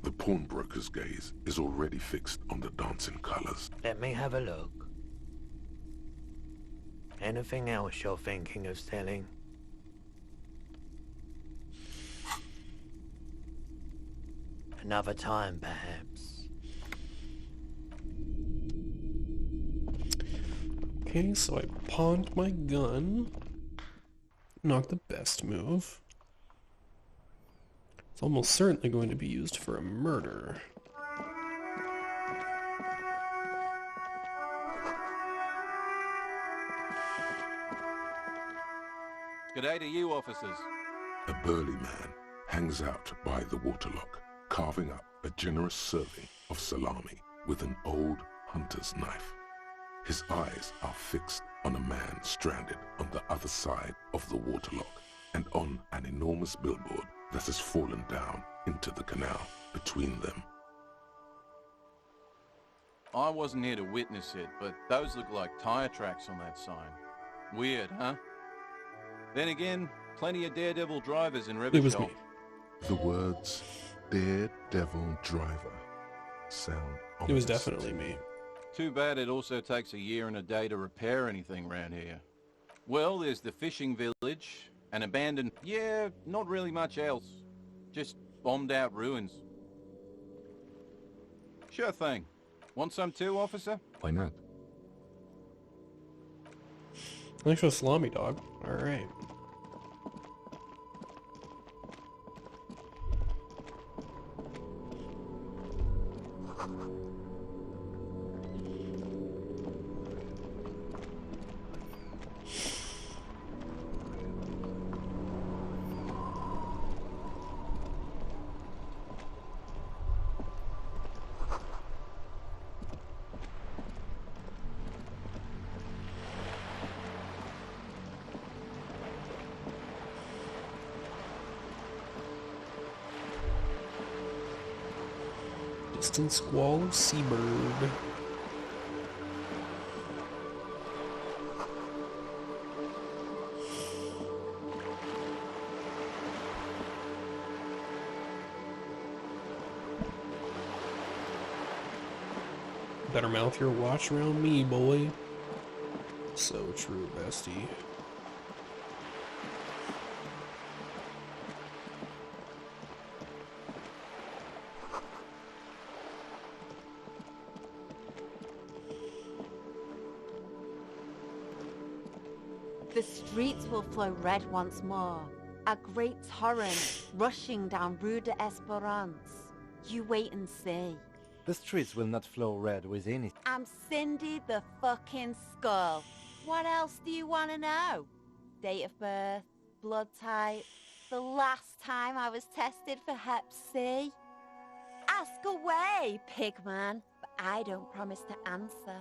The pawnbroker's gaze is already fixed on the dancing colors. Let me have a look. Anything else you're thinking of selling? Another time, perhaps. Okay, so I pawned my gun. Not the best move. It's almost certainly going to be used for a murder. G'day to you, officers. A burly man hangs out by the waterlock, carving up a generous serving of salami with an old hunter's knife. His eyes are fixed on a man stranded on the other side of the waterlock and on an enormous billboard that has fallen down into the canal between them. I wasn't here to witness it, but those look like tire tracks on that sign. Weird, huh? Then again, plenty of daredevil drivers in Revachol. It was me. The words daredevil driver sound ominous. It was definitely me. Too bad it also takes a year and a day to repair anything around here. Well, there's the fishing village, an abandoned... yeah, not really much else. Just bombed out ruins. Sure thing. Want some too, officer? Why not? Thanks for the salami, dog. Alright. Distant squall of seabird. Better mouth your watch around me, boy. So true, bestie. The streets will flow red once more. A great torrent rushing down Rue de Esperance. You wait and see. The streets will not flow red with anything. I'm Cindy the fucking Skull. What else do you want to know? Date of birth, blood type, the last time I was tested for Hep C. Ask away, pigman, but I don't promise to answer.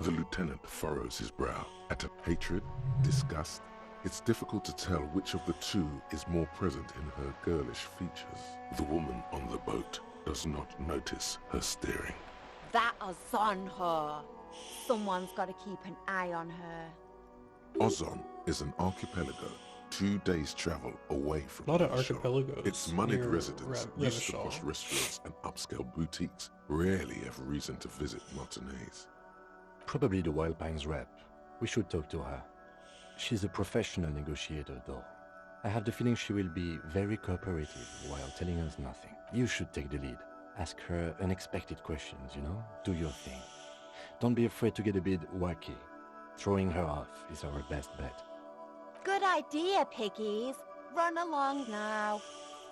The lieutenant furrows his brow at hatred, disgust. It's difficult to tell which of the two is more present in her girlish features. The woman on the boat does not notice her staring. That Ozon her. Someone's got to keep an eye on her. Ozon is an archipelago 2 days' travel away from A lot of Revachol. archipelagos Its moneyed near residents used to Revachol. posh restaurants and upscale boutiques rarely have reason to visit Martinez. Probably the Wild Pines rep. We should talk to her. She's a professional negotiator, though. I have the feeling she will be very cooperative while telling us nothing. You should take the lead. Ask her unexpected questions, you know? Do your thing. Don't be afraid to get a bit wacky. Throwing her off is our best bet. Good idea, piggies. Run along now.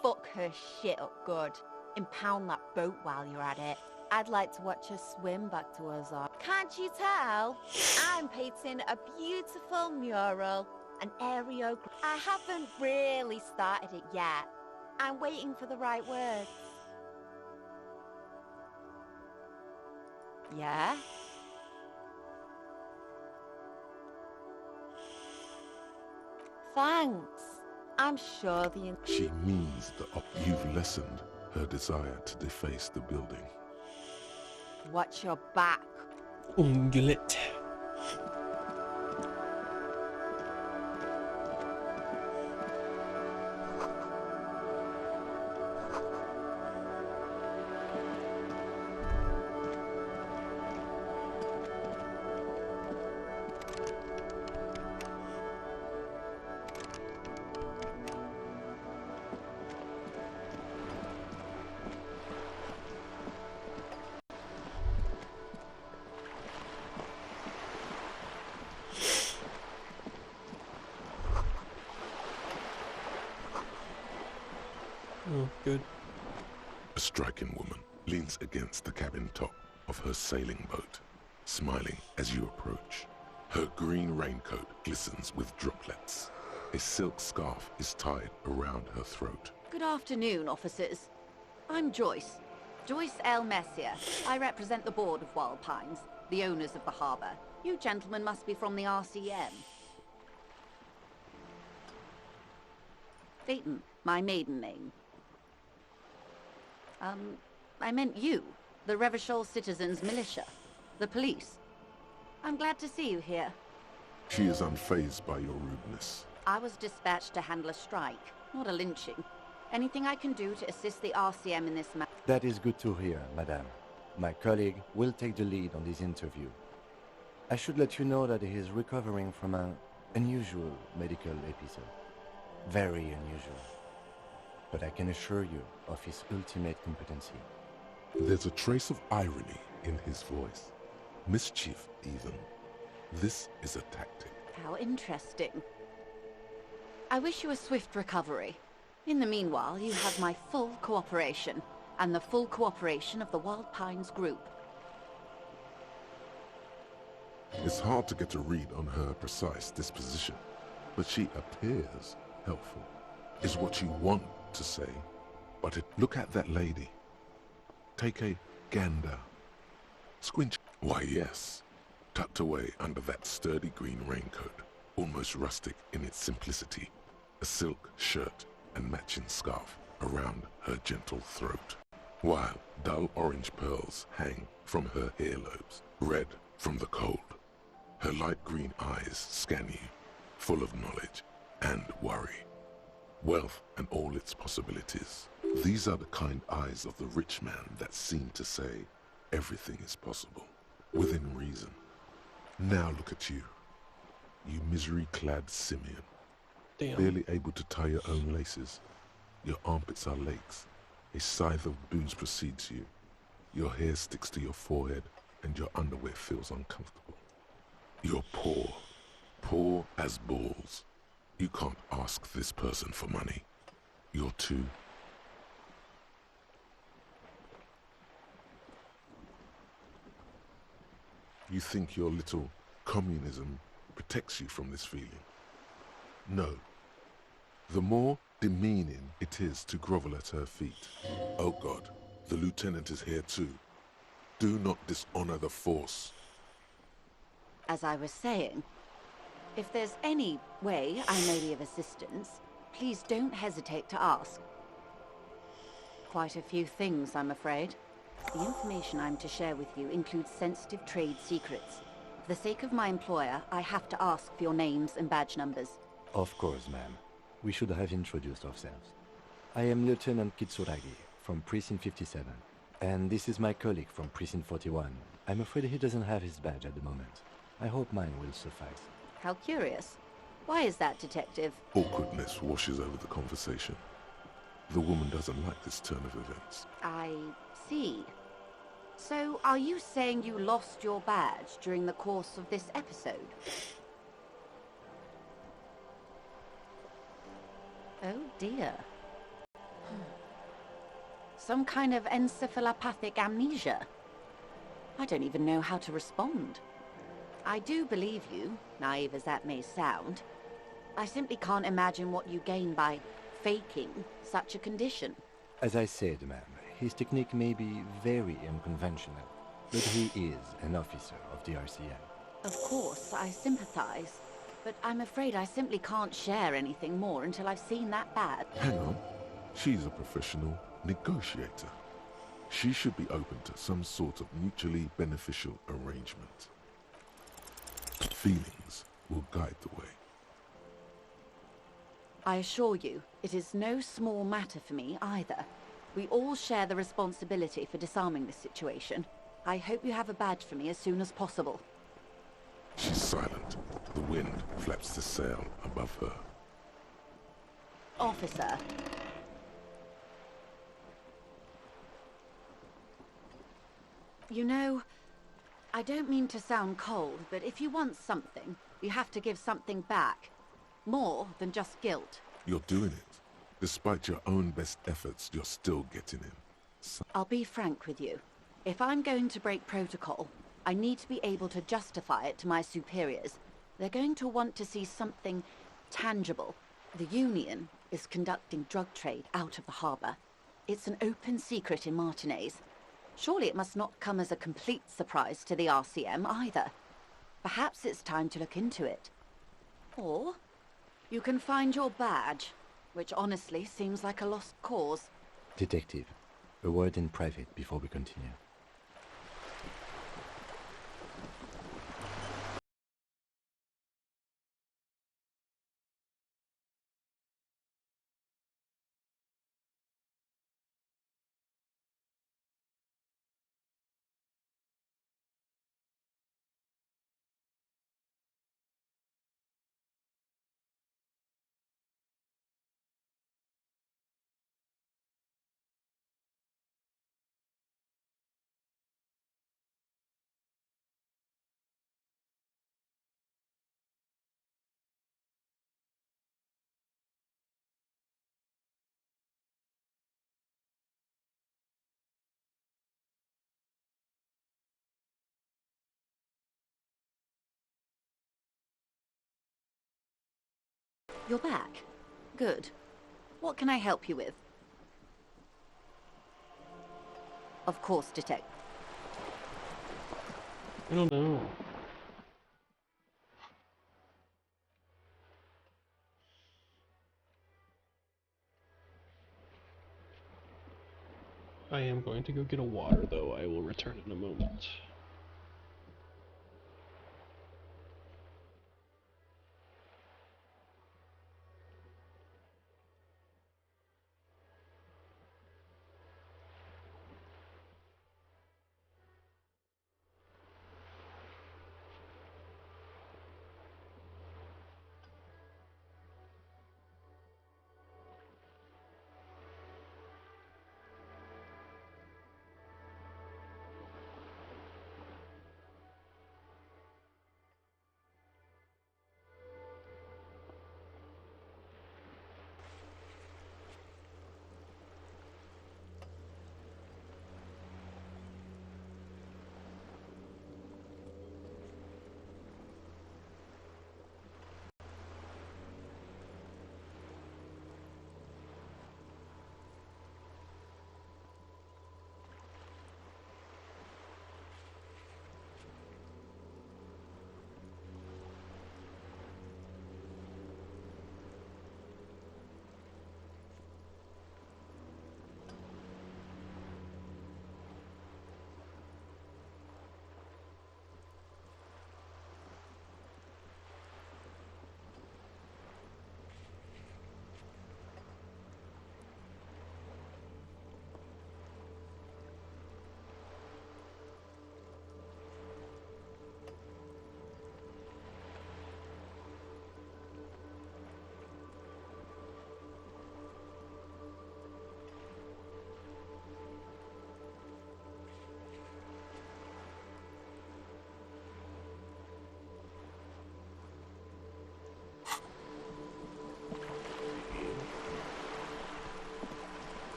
Fuck her shit up good. Impound that boat while you're at it. I'd like to watch her swim back to us all. Can't you tell? I'm painting a beautiful mural, an aereo... I haven't really started it yet. I'm waiting for the right words. Yeah? Thanks. I'm sure the... She means that you've lessened her desire to deface the building. Watch your back. Ungulate. Oh, good. A striking woman leans against the cabin top of her sailing boat, smiling as you approach. Her green raincoat glistens with droplets. A silk scarf is tied around her throat. Good afternoon, officers. I'm Joyce. Joyce L. Messier. I represent the board of Wild Pines, the owners of the harbour. You gentlemen must be from the RCM. Phaeton, my maiden name. I meant you, the Revachol Citizens Militia, the police. I'm glad to see you here. She is unfazed by your rudeness. I was dispatched to handle a strike, not a lynching. Anything I can do to assist the RCM in this matter? That is good to hear, madame. My colleague will take the lead on this interview. I should let you know that he is recovering from an unusual medical episode. Very unusual. But I can assure you of his ultimate competency. There's a trace of irony in his voice. Mischief, even. This is a tactic. How interesting. I wish you a swift recovery. In the meanwhile, you have my full cooperation, and the full cooperation of the Wild Pines group. It's hard to get a read on her precise disposition, but she appears helpful. Is what you want to say, but look at that lady. Take a gander. Squinch. Why, yes. Tucked away under that sturdy green raincoat, almost rustic in its simplicity, a silk shirt and matching scarf around her gentle throat, while dull orange pearls hang from her earlobes, red from the cold. Her light green eyes scan you, full of knowledge and worry. Wealth and all its possibilities. These are the kind eyes of the rich man that seem to say everything is possible, within reason. Now look at you, you misery-clad simian. Damn. Barely able to tie your own laces. Your armpits are lakes. A scythe of booze precedes you. Your hair sticks to your forehead and your underwear feels uncomfortable. You're poor. Poor as balls. You can't ask this person for money. You're too... You think your little communism protects you from this feeling? No. The more demeaning it is to grovel at her feet. Oh God, the lieutenant is here too. Do not dishonor the force. As I was saying, if there's any way I may be of assistance, please don't hesitate to ask. Quite a few things, I'm afraid. The information I'm to share with you includes sensitive trade secrets. For the sake of my employer, I have to ask for your names and badge numbers. Of course, ma'am. We should have introduced ourselves. I am Lieutenant Kitsuragi from Precinct 57, and this is my colleague from Precinct 41. I'm afraid he doesn't have his badge at the moment. I hope mine will suffice. How curious. Why is that, Detective? Awkwardness washes over the conversation. The woman doesn't like this turn of events. I see. So, are you saying you lost your badge during the course of this episode? Oh dear. Some kind of encephalopathic amnesia. I don't even know how to respond. I do believe you, naive as that may sound. I simply can't imagine what you gain by faking such a condition. As I said, ma'am, his technique may be very unconventional, but he is an officer of the RCM. Of course, I sympathize. but I'm afraid I simply can't share anything more until I've seen that badge. Hang on. She's a professional negotiator. She should be open to some sort of mutually beneficial arrangement. Feelings will guide the way. I assure you, it is no small matter for me either. We all share the responsibility for disarming this situation. I hope you have a badge for me as soon as possible. She's silent. The wind flaps the sail above her. Officer. You know, I don't mean to sound cold, but if you want something, you have to give something back. More than just guilt. You're doing it. Despite your own best efforts, you're still getting in. I'll be frank with you. If I'm going to break protocol, I need to be able to justify it to my superiors. They're going to want to see something tangible. The Union is conducting drug trade out of the harbor. It's an open secret in Martinez. Surely it must not come as a complete surprise to the RCM either. Perhaps it's time to look into it. Or you can find your badge, which honestly seems like a lost cause. Detective, a word in private before we continue. You're back. Good. What can I help you with? Of course, Detective. I don't know. I am going to go get a water, though. I will return in a moment.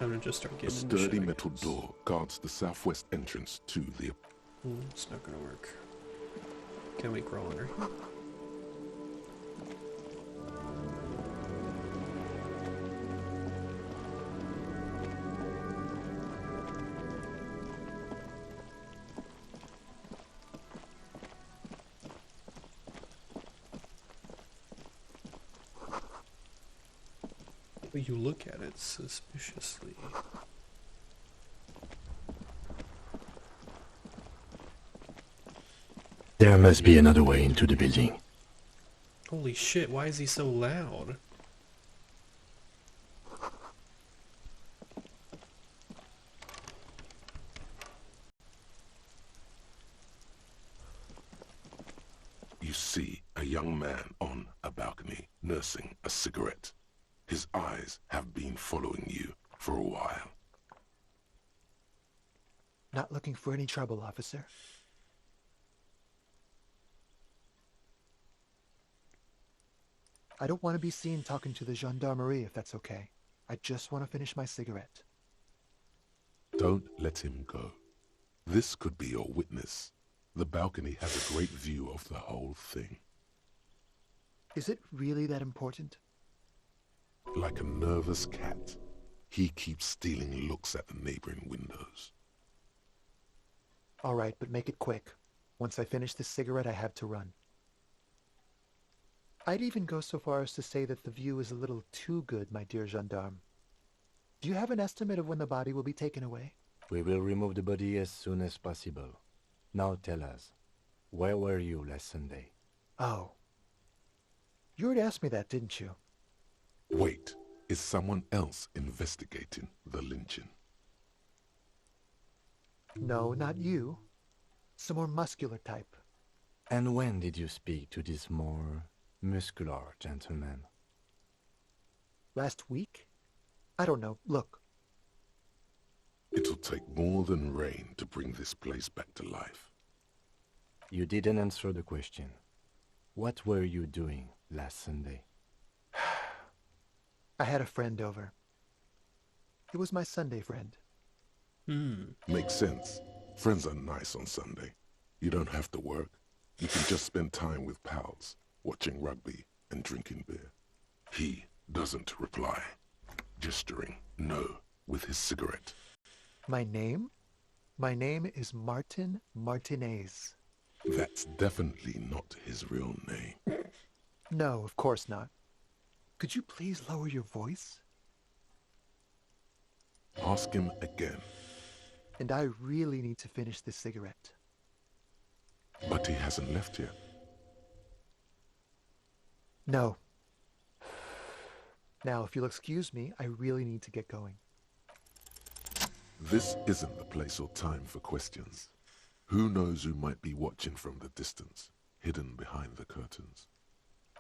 I'm gonna just start A getting into sturdy shit, I metal guess. door guards the southwest entrance to the... It's not gonna work. Can we crawl under? You look at it suspiciously. There must be another way into the building. Holy shit, why is he so loud? You see a young man on a balcony nursing a cigarette. His eyes have been following you for a while. Not looking for any trouble, officer. I don't want to be seen talking to the gendarmerie if that's okay. I just want to finish my cigarette. Don't let him go. This could be your witness. The balcony has a great view of the whole thing. Is it really that important? Like a nervous cat, he keeps stealing looks at the neighboring windows. All right, but make it quick. Once I finish this cigarette, I have to run. I'd even go so far as to say that the view is a little too good, my dear gendarme. Do you have an estimate of when the body will be taken away? We will remove the body as soon as possible. Now tell us, where were you last Sunday? Oh. You already asked me that, didn't you? Wait, is someone else investigating the lynching? No, not you. Some more muscular type. And when did you speak to this more muscular gentleman? Last week? I don't know. Look. It'll take more than rain to bring this place back to life. You didn't answer the question. What were you doing last Sunday? I had a friend over. It was my Sunday friend. Makes sense. Friends are nice on Sunday. You don't have to work. You can just spend time with pals, watching rugby and drinking beer. He doesn't reply, gesturing no with his cigarette. My name? My name is Martin Martinez. That's definitely not his real name. No, of course not. Could you please lower your voice? Ask him again. And I really need to finish this cigarette. But he hasn't left yet. No. Now, if you'll excuse me, I really need to get going. This isn't the place or time for questions. Who knows who might be watching from the distance, hidden behind the curtains?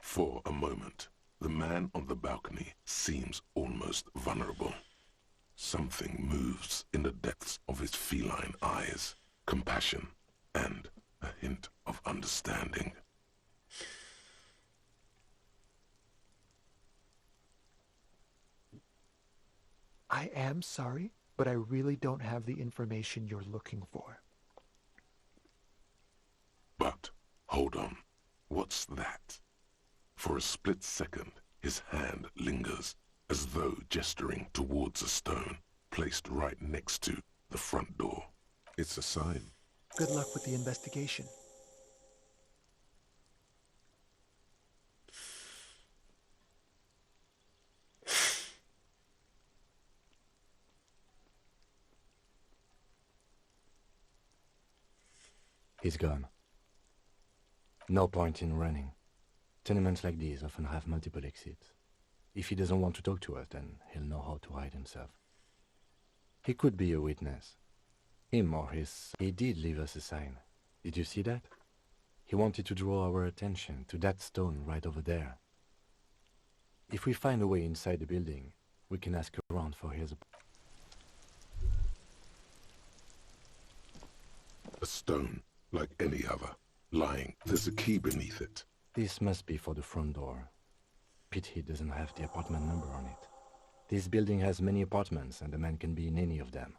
For a moment, the man on the balcony seems almost vulnerable. Something moves in the depths of his feline eyes, compassion and a hint of understanding. I am sorry, but I really don't have the information you're looking for. But, hold on, what's that? For a split second, his hand lingers, as though gesturing towards a stone placed right next to the front door. It's a sign. Good luck with the investigation. He's gone. No point in running. Tenements like these often have multiple exits. If he doesn't want to talk to us, then he'll know how to hide himself. He could be a witness. Him or his... He did leave us a sign. Did you see that? He wanted to draw our attention to that stone right over there. If we find a way inside the building, we can ask around for his... A stone, like any other, lying. There's a key beneath it. This must be for the front door. Pity doesn't have the apartment number on it. This building has many apartments and the man can be in any of them.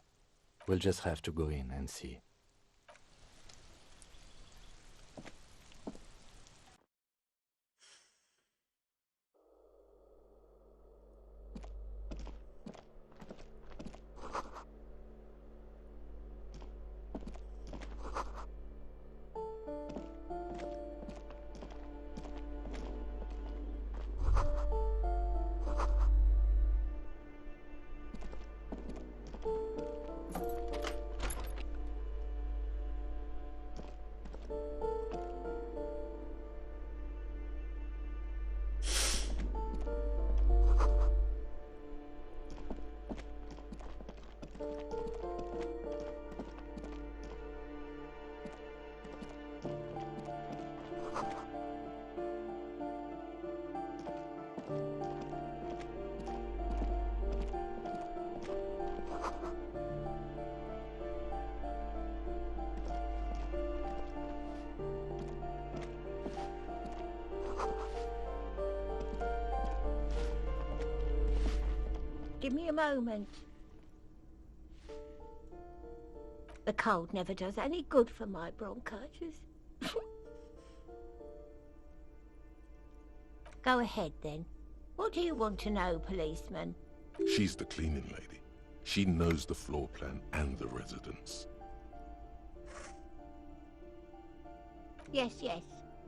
We'll just have to go in and see. Give me a moment. The cold never does any good for my bronchitis. Go ahead, then. What do you want to know, policeman? She's the cleaning lady. She knows the floor plan and the residence. Yes, yes.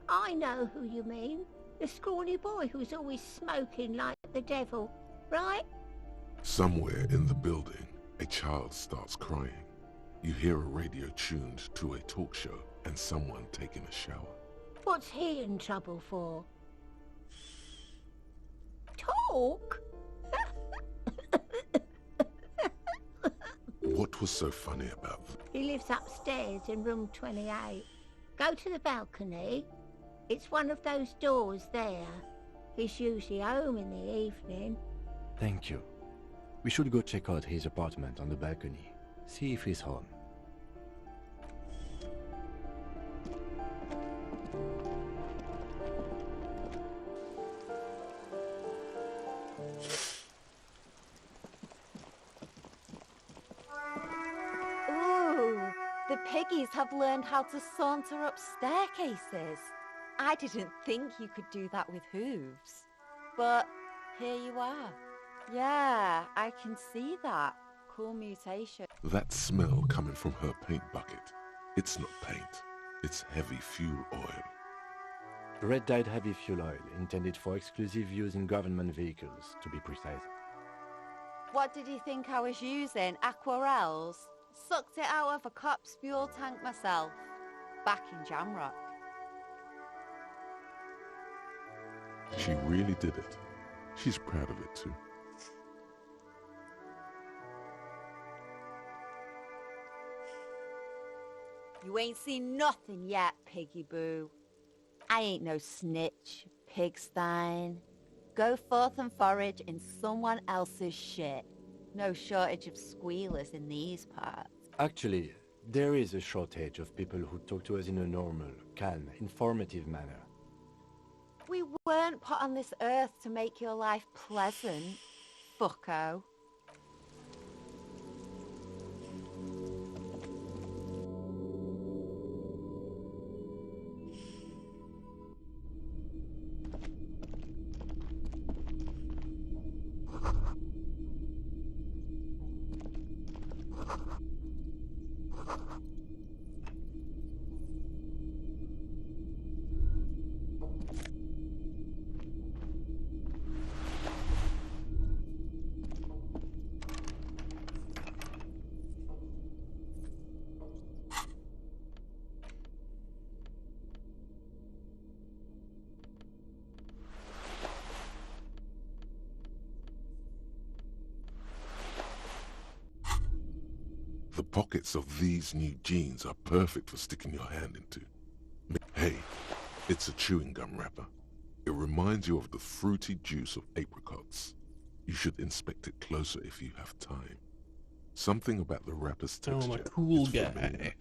I know who you mean. The scrawny boy who's always smoking like the devil, right? Somewhere in the building, a child starts crying. You hear a radio tuned to a talk show and someone taking a shower. What's he in trouble for? Talk? What was so funny about that? He lives upstairs in room 28. Go to the balcony. It's one of those doors there. He's usually home in the evening. Thank you. We should go check out his apartment on the balcony. See if he's home. Ooh, the piggies have learned how to saunter up staircases. I didn't think you could do that with hooves. But here you are. Yeah, I can see that. Cool mutation. That smell coming from her paint bucket. It's not paint. It's heavy fuel oil. Red-dyed heavy fuel oil, intended for exclusive use in government vehicles, to be precise. What did you think I was using? Aquarels? Sucked it out of a cop's fuel tank myself. Back in Jamrock. She really did it. She's proud of it too. You ain't seen nothing yet, Piggy Boo. I ain't no snitch, pigstein. Go forth and forage in someone else's shit. No shortage of squealers in these parts. Actually, there is a shortage of people who talk to us in a normal, calm, informative manner. We weren't put on this earth to make your life pleasant, fucko. The pockets of these new jeans are perfect for sticking your hand into. Hey, it's a chewing gum wrapper. It reminds you of the fruity juice of apricots. You should inspect it closer if you have time. Something about the wrapper's texture. I'm a cool guy. Familiar.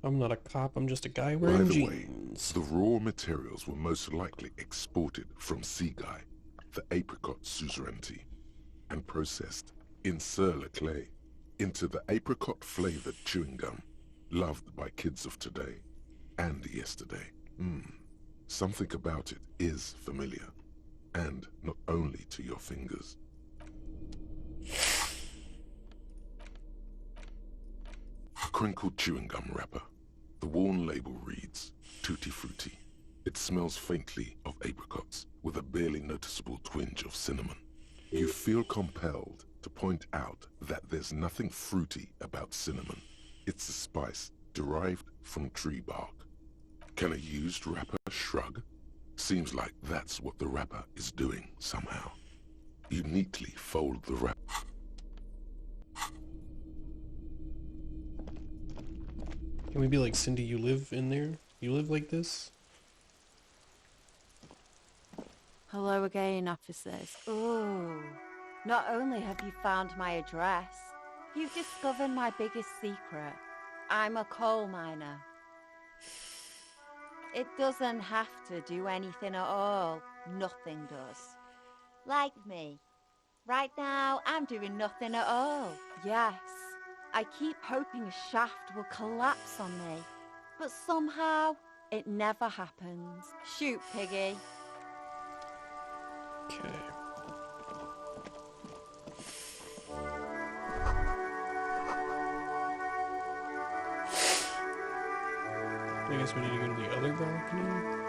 I'm not a cop, I'm just a guy wearing jeans. By the jeans. way, the raw materials were most likely exported from Seaguy, the apricot suzerainty, and processed in Sur-le-Clay into the apricot-flavored chewing gum, loved by kids of today and yesterday. Something about it is familiar, and not only to your fingers. A crinkled chewing gum wrapper. The worn label reads, Tutti Frutti. It smells faintly of apricots, with a barely noticeable twinge of cinnamon. You feel compelled to point out that there's nothing fruity about cinnamon. It's a spice derived from tree bark. Can a used wrapper shrug? Seems like that's what the wrapper is doing somehow. You neatly fold the wrapper. Can we be like, Cindy, you live in there? You live like this? Hello again, officers. Ooh, not only have you found my address, you've discovered my biggest secret. I'm a coal miner. It doesn't have to do anything at all. Nothing does. Like me. Right now, I'm doing nothing at all. Yes, I keep hoping a shaft will collapse on me. But somehow, it never happens. Shoot, Piggy. Okay. I guess we need to go to the other balcony.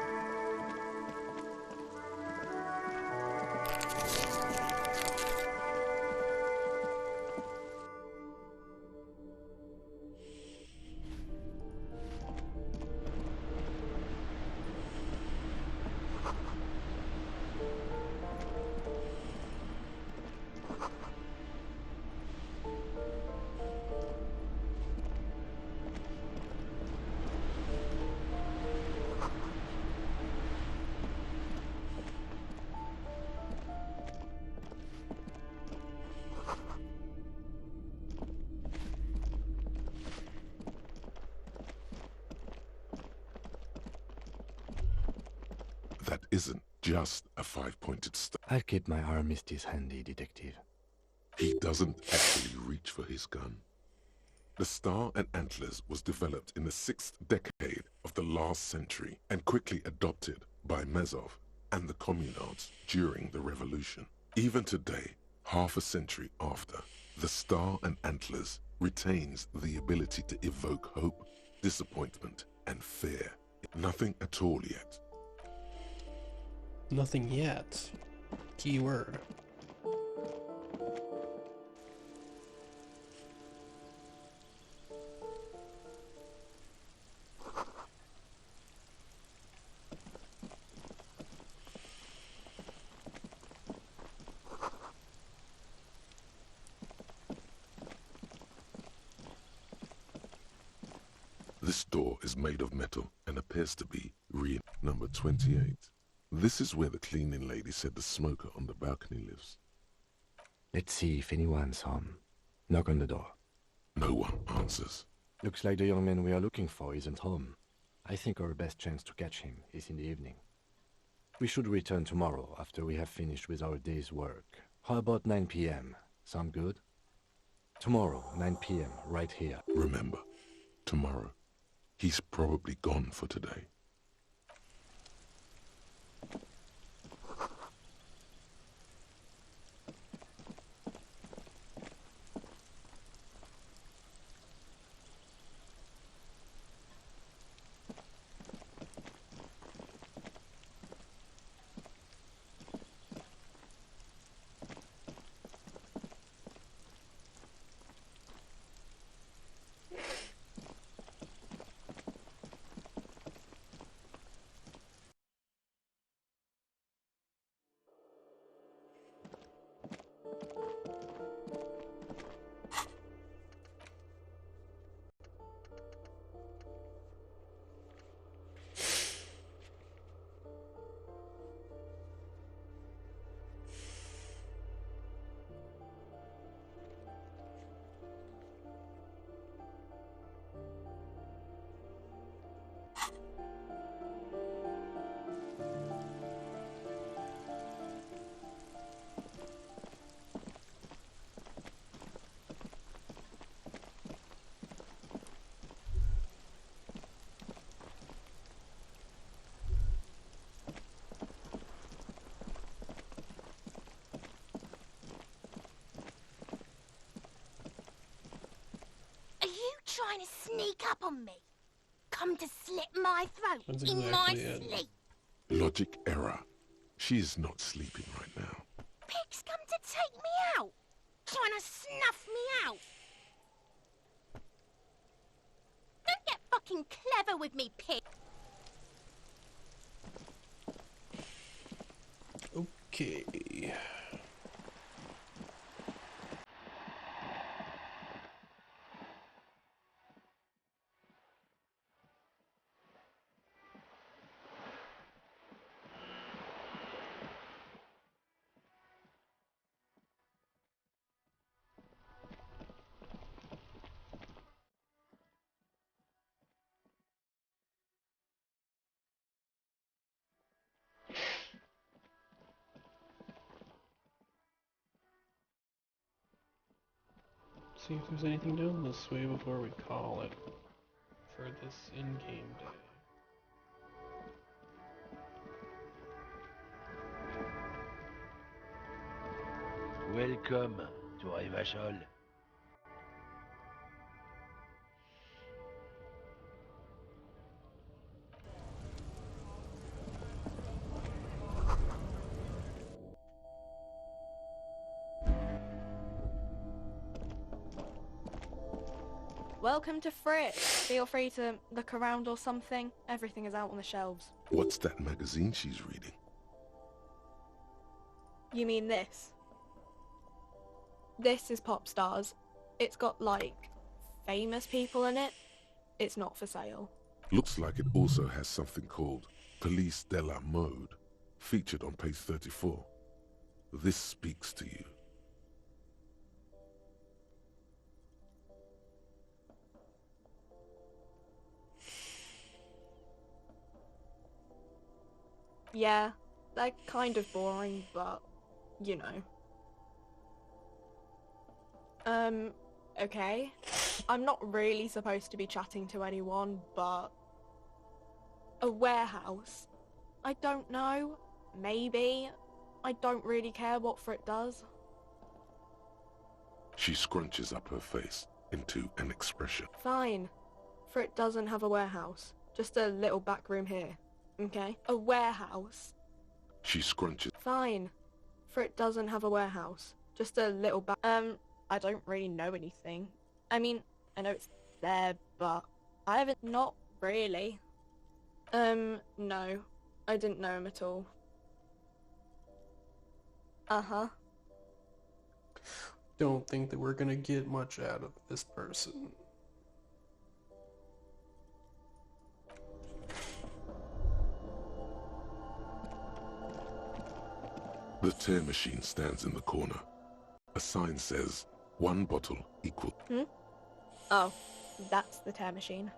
That isn't just a five-pointed star. I'll keep my armistice handy, detective. He doesn't actually reach for his gun. The Star and Antlers was developed in the 6th decade of the last century and quickly adopted by Mezov and the Communards during the Revolution. Even today, half a century after, the Star and Antlers retains the ability to evoke hope, disappointment, and fear. Nothing at all yet. Nothing yet. Key word. This door is made of metal and appears to be number 28. This is where the cleaning lady said the smoker on the balcony lives. Let's see if anyone's home. Knock on the door. No one answers. Looks like the young man we are looking for isn't home. I think our best chance to catch him is in the evening. We should return tomorrow after we have finished with our day's work. How about 9 p.m.? Sound good? Tomorrow, 9 p.m., right here. Remember, tomorrow. He's probably gone for today. Trying to sneak up on me. Come to slit my throat That's in exactly my it. sleep. Logic error. She's not sleeping right now. Pig's come to take me out. Trying to snuff me out. Don't get fucking clever with me, pig. Okay. See if there's anything down this way before we call it for this in-game day. Welcome to Rivachol. Welcome to Frit. Feel free to look around or something. Everything is out on the shelves. What's that magazine she's reading? You mean this? This is Pop Stars. It's got, like, famous people in it. It's not for sale. Looks like it also has something called Police de la Mode, featured on page 34. This speaks to you. Yeah, they're kind of boring, but, you know. Okay. I'm not really supposed to be chatting to anyone, but... a warehouse? I don't know. Maybe. I don't really care what Frit does. She scrunches up her face into an expression. Fine. Frit doesn't have a warehouse. Just a little back room here. Okay? A warehouse. She scrunches. Fine. Frit doesn't have a warehouse. Just a little back... I don't really know anything. I mean, I know it's there, but... I haven't... Not really. No. I didn't know him at all. Uh-huh. Don't think that we're gonna get much out of this person. The tear machine stands in the corner. A sign says, 1 bottle equal. Oh, that's the tear machine.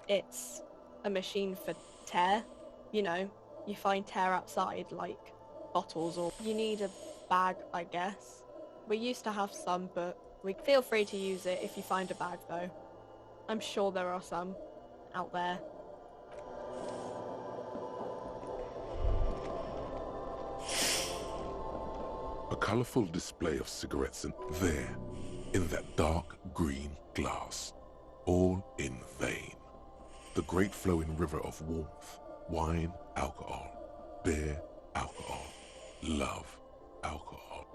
It's a machine for tear. You know, you find tear outside, like bottles, or you need a bag, I guess. We used to have some, but we feel free to use it if you find a bag, though. I'm sure there are some out there. A colourful display of cigarettes and there, in that dark green glass, all in vain. The great flowing river of warmth, wine, alcohol, beer, alcohol, love, alcohol.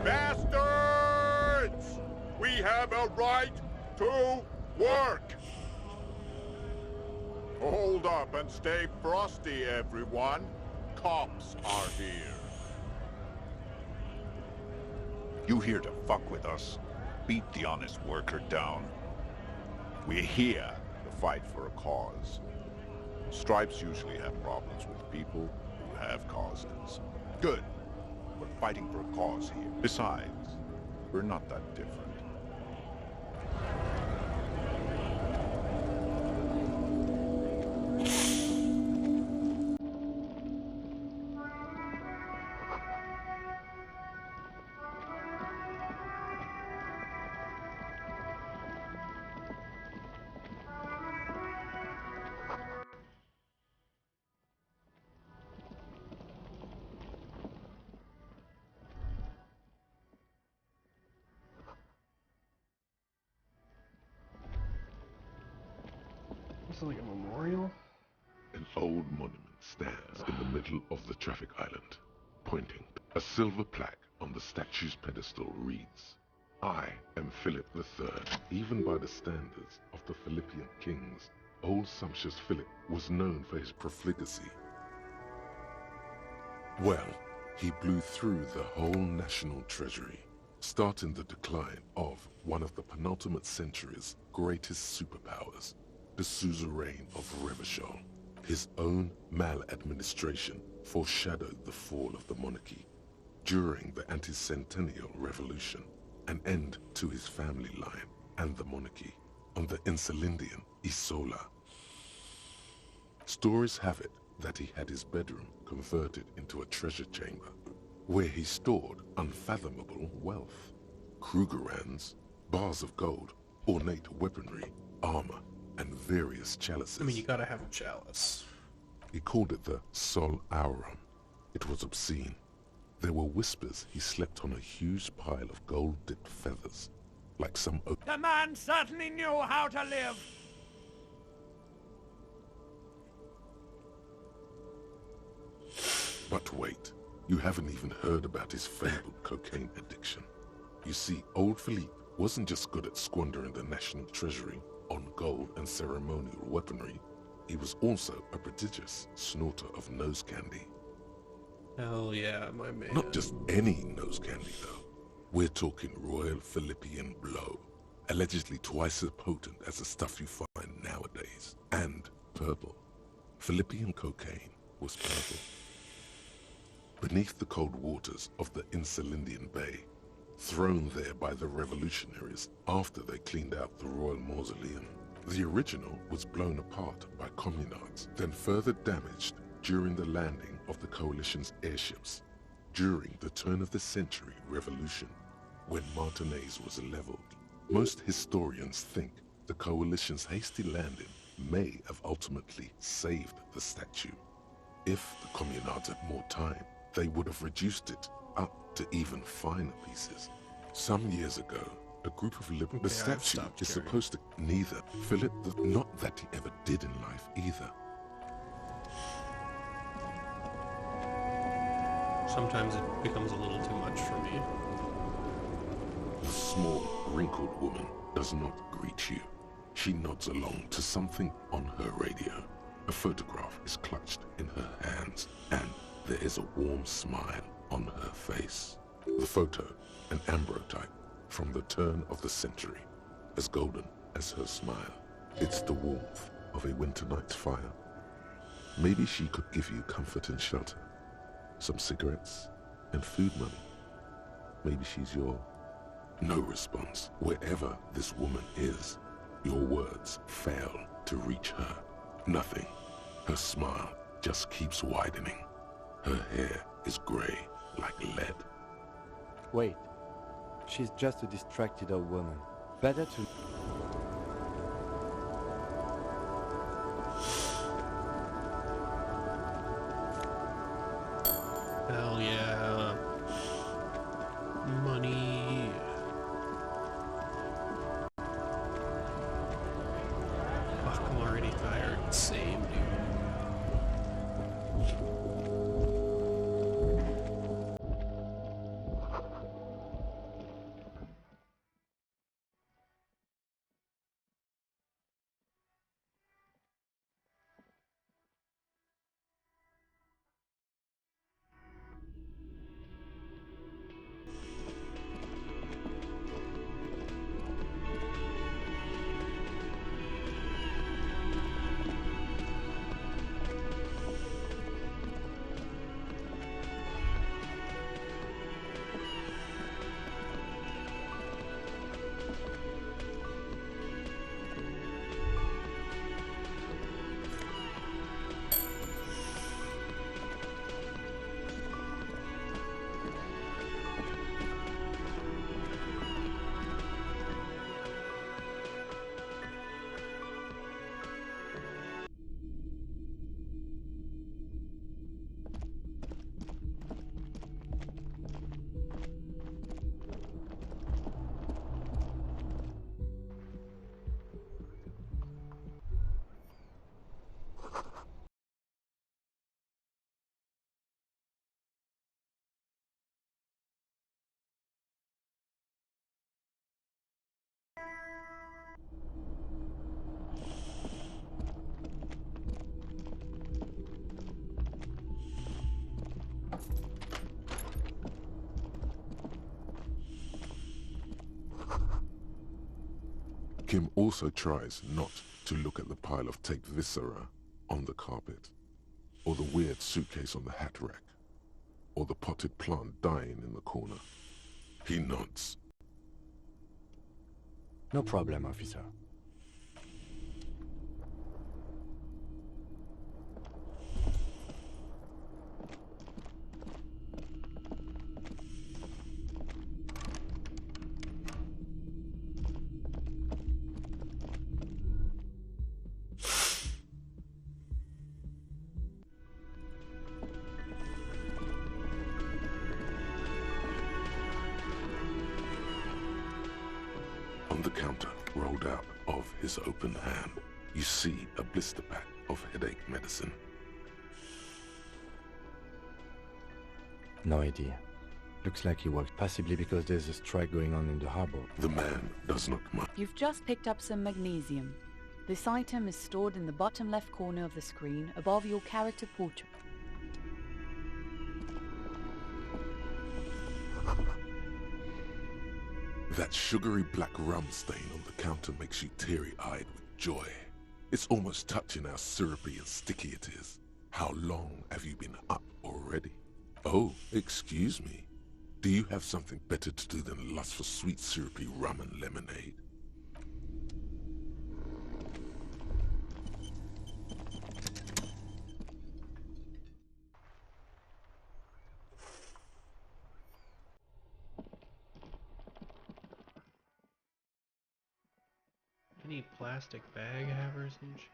Bastards! We have a right to work! Hold up and stay frosty, everyone. Cops are here. You here to fuck with us? Beat the honest worker down. We're here to fight for a cause. Stripes usually have problems with people who have causes. Good. We're fighting for a cause here. Besides, we're not that different. This is like a memorial? An old monument stands in the middle of the traffic island, pointing. A silver plaque on the statue's pedestal reads, I am Philip III. Even by the standards of the Philippian kings, old sumptuous Philip was known for his profligacy. Well, he blew through the whole national treasury, starting the decline of one of the penultimate century's greatest superpowers, the suzerain of Revachol. His own maladministration foreshadowed the fall of the monarchy. During the anti-centennial revolution, an end to his family line and the monarchy on the Insulindian Isola. Stories have it that he had his bedroom converted into a treasure chamber, where he stored unfathomable wealth. Krugerrands, bars of gold, ornate weaponry, armor, and various chalices. I mean, you gotta have a chalice. He called it the Sol Aurum. It was obscene. There were whispers he slept on a huge pile of gold-dipped feathers, like some oak. The man certainly knew how to live. But wait, you haven't even heard about his fabled cocaine addiction. You see, old Philippe wasn't just good at squandering the national treasury on gold and ceremonial weaponry. He was also a prodigious snorter of nose candy. Hell yeah, my man. Not just any nose candy, though. We're talking Royal Philippian Blow, allegedly twice as potent as the stuff you find nowadays. And purple. Philippian cocaine was purple. Beneath the cold waters of the Insulindian Bay, thrown there by the revolutionaries after they cleaned out the royal mausoleum, the original was blown apart by communards, then further damaged during the landing of the coalition's airships during the turn-of-the-century revolution, when Martinez was leveled. Most historians think the coalition's hasty landing may have ultimately saved the statue. If the communards had more time, they would have reduced it up to even finer pieces. Some years ago, a group of liberals... The statue is supposed to neither fill it, not that he ever did in life either. Sometimes it becomes a little too much for me. The small, wrinkled woman does not greet you. She nods along to something on her radio. A photograph is clutched in her hands, and there is a warm smile on her face. The photo, an ambrotype from the turn of the century, as golden as her smile. It's the warmth of a winter night's fire. Maybe she could give you comfort and shelter, some cigarettes and food money. Maybe she's your... No response. Wherever this woman is, your words fail to reach her. Nothing. Her smile just keeps widening. Her hair is gray like lead. Wait. She's just a distracted old woman. Better to... Hell yeah. Money. Fuck, I'm already tired. Same, dude. Kim also tries not to look at the pile of taped viscera on the carpet, or the weird suitcase on the hat rack, or the potted plant dying in the corner. He nods. No problem, officer. On the counter, rolled out of his open hand, you see a blister pack of headache medicine. No idea. Looks like he worked, possibly because there's a strike going on in the harbor. The man does not mind. You've just picked up some magnesium. This item is stored in the bottom left corner of the screen above your character portrait. That sugary black rum stain on the counter makes you teary-eyed with joy. It's almost touching how syrupy and sticky it is. How long have you been up already? Oh, excuse me. Do you have something better to do than lust for sweet syrupy rum and lemonade? Any plastic bag havers and shit?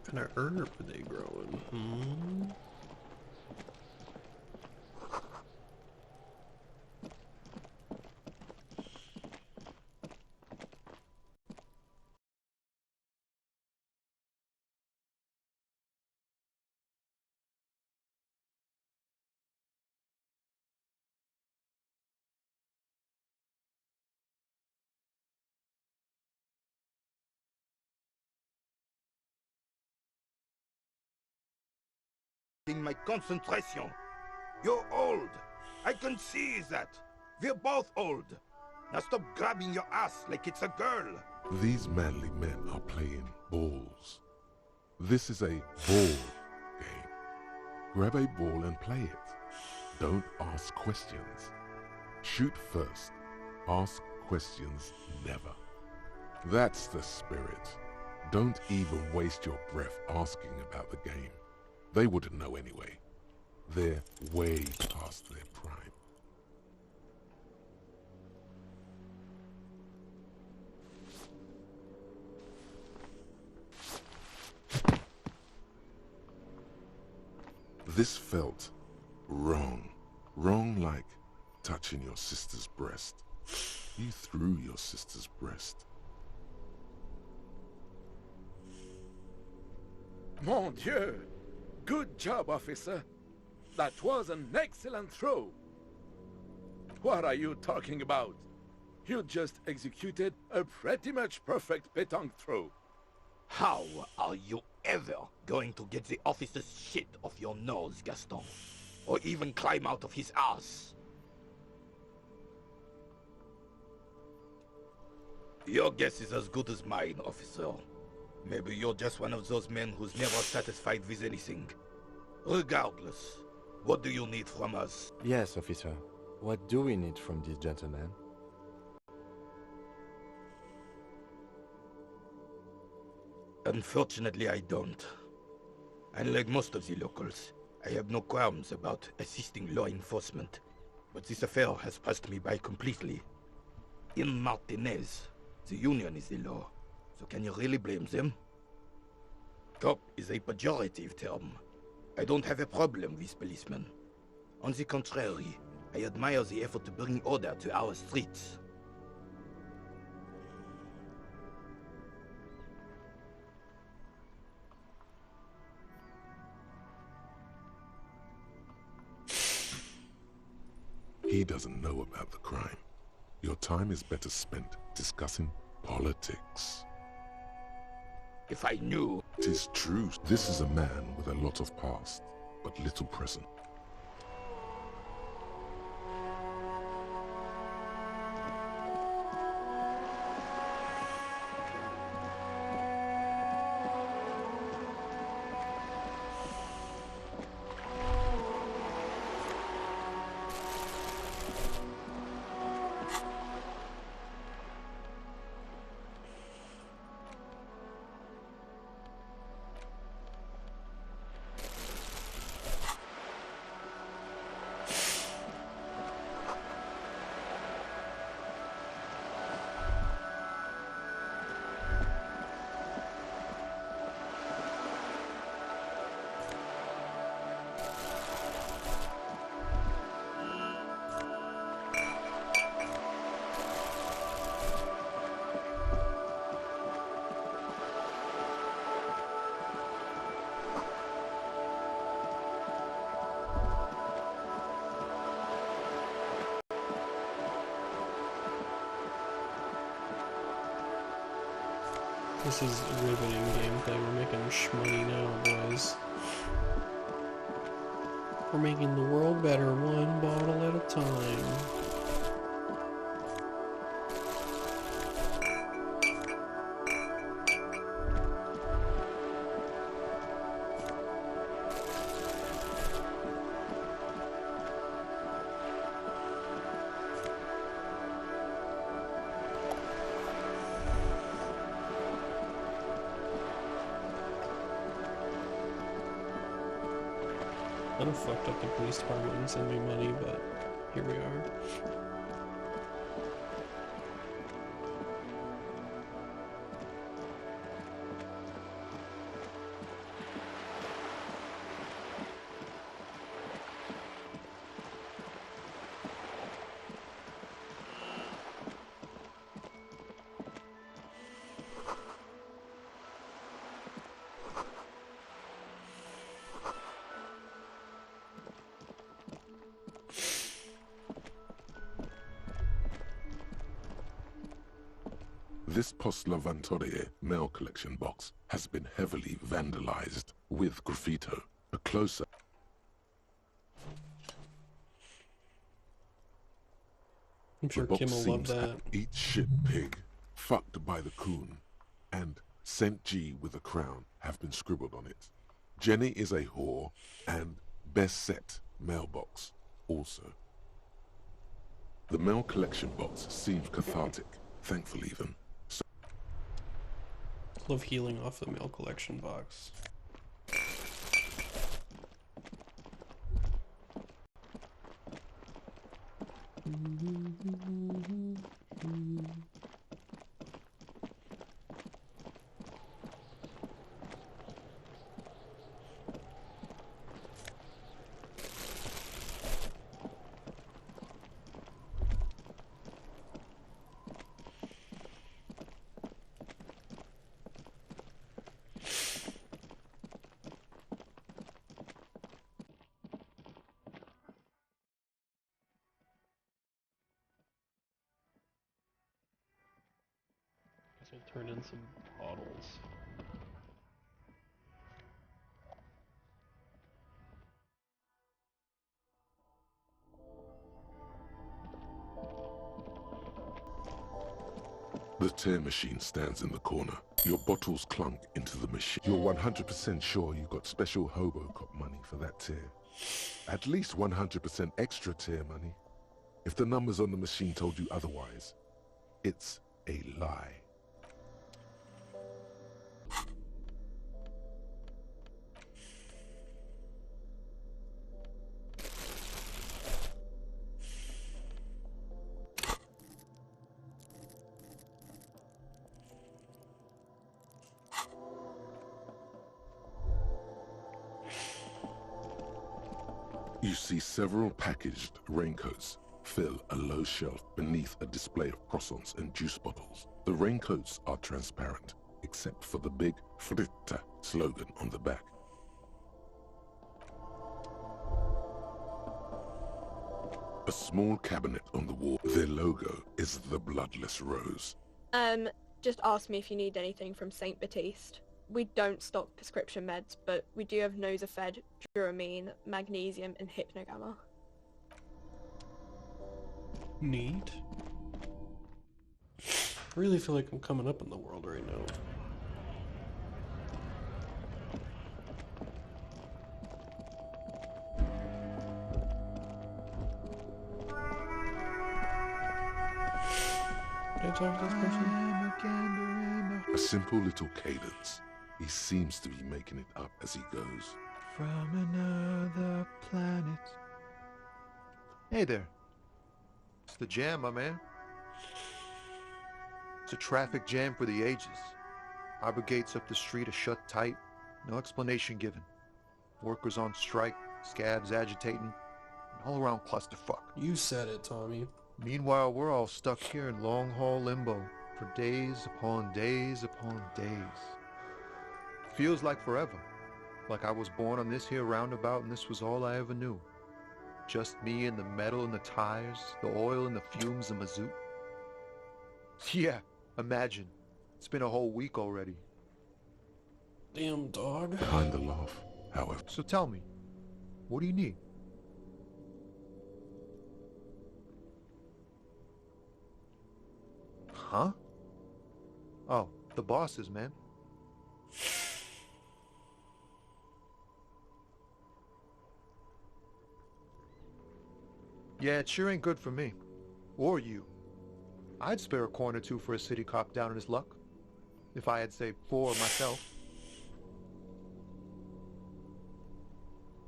What kind of herb are they growing? In my concentration. You're old. I can see that. We're both old. Now stop grabbing your ass like it's a girl. These manly men are playing balls. This is a ball game. Grab a ball and play it. Don't ask questions. Shoot first. Ask questions never. That's the spirit. Don't even waste your breath asking about the game. They wouldn't know anyway. They're way past their prime. This felt wrong. Wrong like touching your sister's breast. You threw your sister's breast. Mon Dieu! Good job, officer. That was an excellent throw. What are you talking about? You just executed a pretty much perfect pétanque throw. How are you ever going to get the officer's shit off your nose, Gaston? Or even climb out of his ass? Your guess is as good as mine, officer. Maybe you're just one of those men who's never satisfied with anything. Regardless, what do you need from us? Yes, officer. What do we need from this gentleman? Unfortunately, I don't. Unlike most of the locals, I have no qualms about assisting law enforcement. But this affair has passed me by completely. In Martinez, the union is the law, so can you really blame them? Cop is a pejorative term. I don't have a problem with policemen. On the contrary, I admire the effort to bring order to our streets. He doesn't know about the crime. Your time is better spent discussing politics. If I knew... It is true. This is a man with a lot of past, but little present. This is a riveting gameplay. We're making shmoney now, boys. We're making the world better one bottle at a time. I'd have fucked up the police department and send me money, but here we are. This Post Lavatorie mail collection box has been heavily vandalized with graffito. A closer. I'm sure the box Kim will love seems that. Eat shit pig, fucked by the coon, and St. G with a crown have been scribbled on it. Jenny is a whore, and best set mailbox also. The mail collection box seems cathartic, thankful even. Love healing off the mail collection box. So turn in some bottles. The tear machine stands in the corner. Your bottles clunk into the machine. You're 100% sure you got special Hobocop money for that tear. At least 100% extra tear money. If the numbers on the machine told you otherwise, it's a lie. You see several packaged raincoats fill a low shelf beneath a display of croissants and juice bottles. The raincoats are transparent, except for the big Fritta slogan on the back. A small cabinet on the wall. Their logo is the bloodless rose. Just ask me if you need anything from St. Baptiste. We don't stock prescription meds, but we do have Nosafed, Duramine, Magnesium, and Hypnogamma. Neat. I really feel like I'm coming up in the world right now. Can I talk to this person? A simple little cadence. He seems to be making it up as he goes. From another planet. Hey there. It's the jam, my man. It's a traffic jam for the ages. Harbor gates up the street are shut tight. No explanation given. Workers on strike, scabs agitating, an all-around clusterfuck. You said it, Tommy. Meanwhile, we're all stuck here in long-haul limbo for days upon days upon days. Feels like forever. Like I was born on this here roundabout and this was all I ever knew. Just me and the metal and the tires, the oil and the fumes and mazout. Yeah, imagine. It's been a whole week already. Damn dog. Behind the laugh, however. So tell me, what do you need? Huh? Oh, the bosses, man. Yeah, it sure ain't good for me. Or you. I'd spare a coin or two for a city cop down in his luck. If I had, say, 4 myself.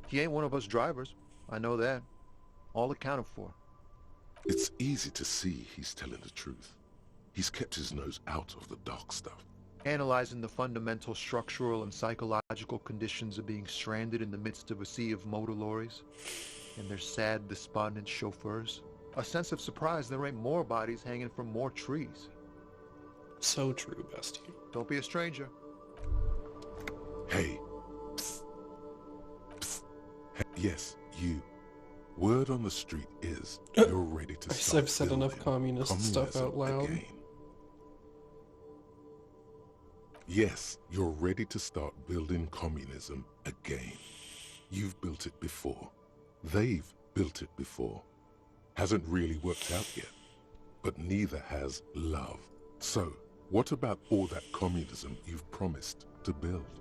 He ain't one of us drivers. I know that. All accounted for. It's easy to see he's telling the truth. He's kept his nose out of the dark stuff. Analyzing the fundamental structural and psychological conditions of being stranded in the midst of a sea of motor lorries and their sad, despondent chauffeurs. A sense of surprise there ain't more bodies hanging from more trees. So true, bestie. Don't be a stranger. Hey. Psst. Psst. Hey, yes, you. Word on the street is you're ready to start I've said enough communist stuff out loud. Again. Yes, you're ready to start building communism again. You've built it before. They've built it before. Hasn't really worked out yet. But neither has love. So, what about all that communism you've promised to build?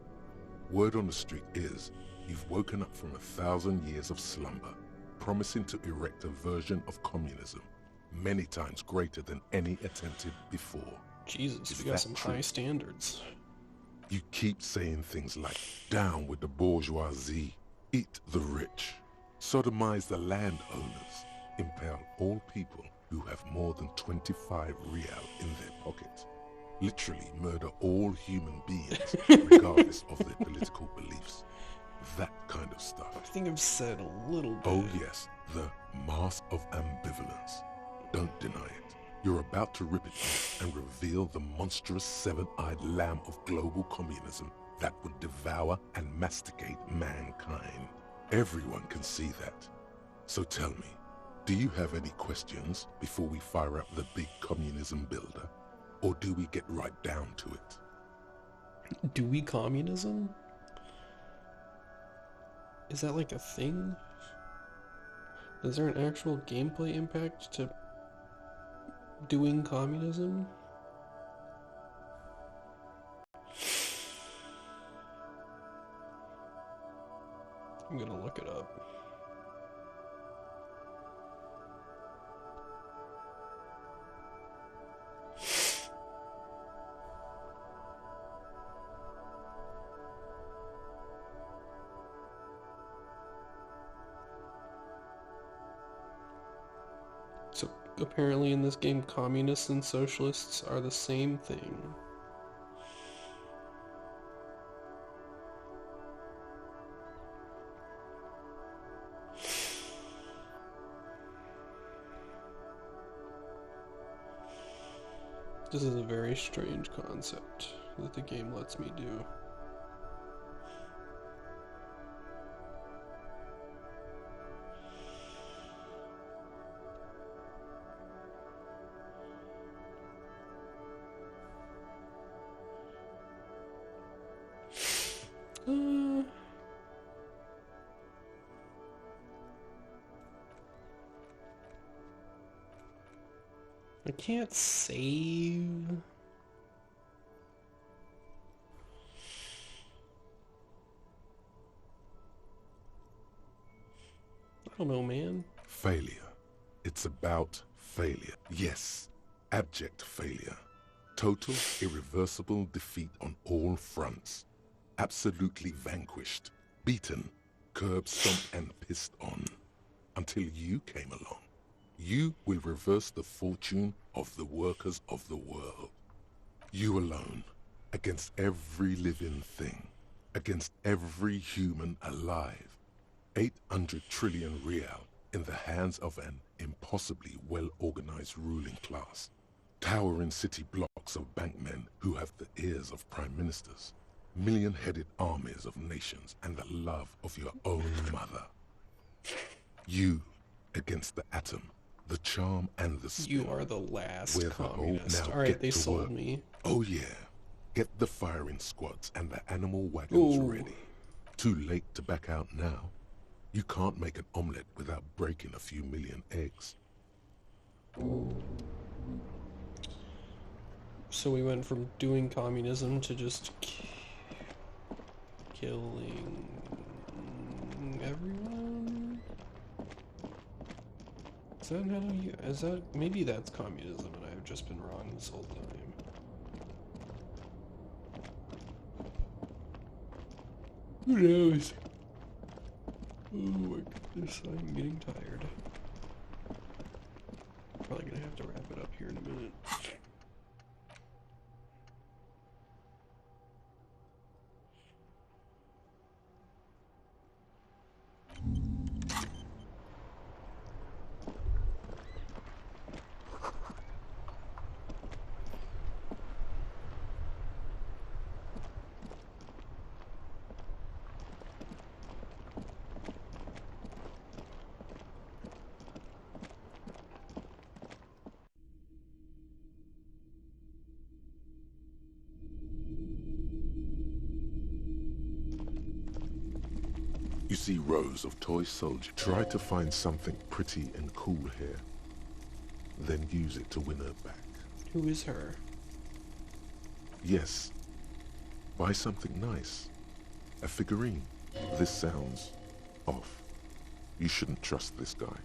Word on the street is you've woken up from 1,000 years of slumber, promising to erect a version of communism many times greater than any attempted before. Jesus, we got some high standards. You keep saying things like, down with the bourgeoisie, eat the rich, sodomize the landowners, impale all people who have more than 25 real in their pockets, literally murder all human beings, regardless of their political beliefs. That kind of stuff. I think I've said a little bit. Oh yes, the mask of ambivalence. Don't deny it. You're about to rip it off and reveal the monstrous seven-eyed lamb of global communism that would devour and masticate mankind. Everyone can see that. So tell me, do you have any questions before we fire up the big communism builder? Or do we get right down to it? Do we communism? Is that like a thing? Is there an actual gameplay impact to doing communism? I'm gonna look it up. So apparently in this game, communists and socialists are the same thing. This is a very strange concept that the game lets me do. I can't save. I don't know, man. Failure. It's about failure. Yes, abject failure. Total, irreversible defeat on all fronts. Absolutely vanquished, beaten, curb-stomped and pissed on. Until you came along. You will reverse the fortune of the workers of the world. You alone, against every living thing, against every human alive. 800 trillion real in the hands of an impossibly well-organized ruling class. Towering city blocks of bankmen who have the ears of prime ministers. Million-headed armies of nations and the love of your own mother. You against the atom. The charm and the spin. You are the last communist. Alright, they sold me. Oh yeah. Get the firing squads and the animal wagons ready. Too late to back out now. You can't make an omelette without breaking a few million eggs. So we went from doing communism to just killing everyone? Is that how you... Is that... Maybe that's communism and I've just been wrong this whole time. Who knows? Oh my goodness, I'm getting tired. Probably gonna have to wrap it up here in a minute. You see rows of toy soldiers. Try to find something pretty and cool here. Then use it to win her back. Who is her? Yes. Buy something nice. A figurine. This sounds off. You shouldn't trust this guy.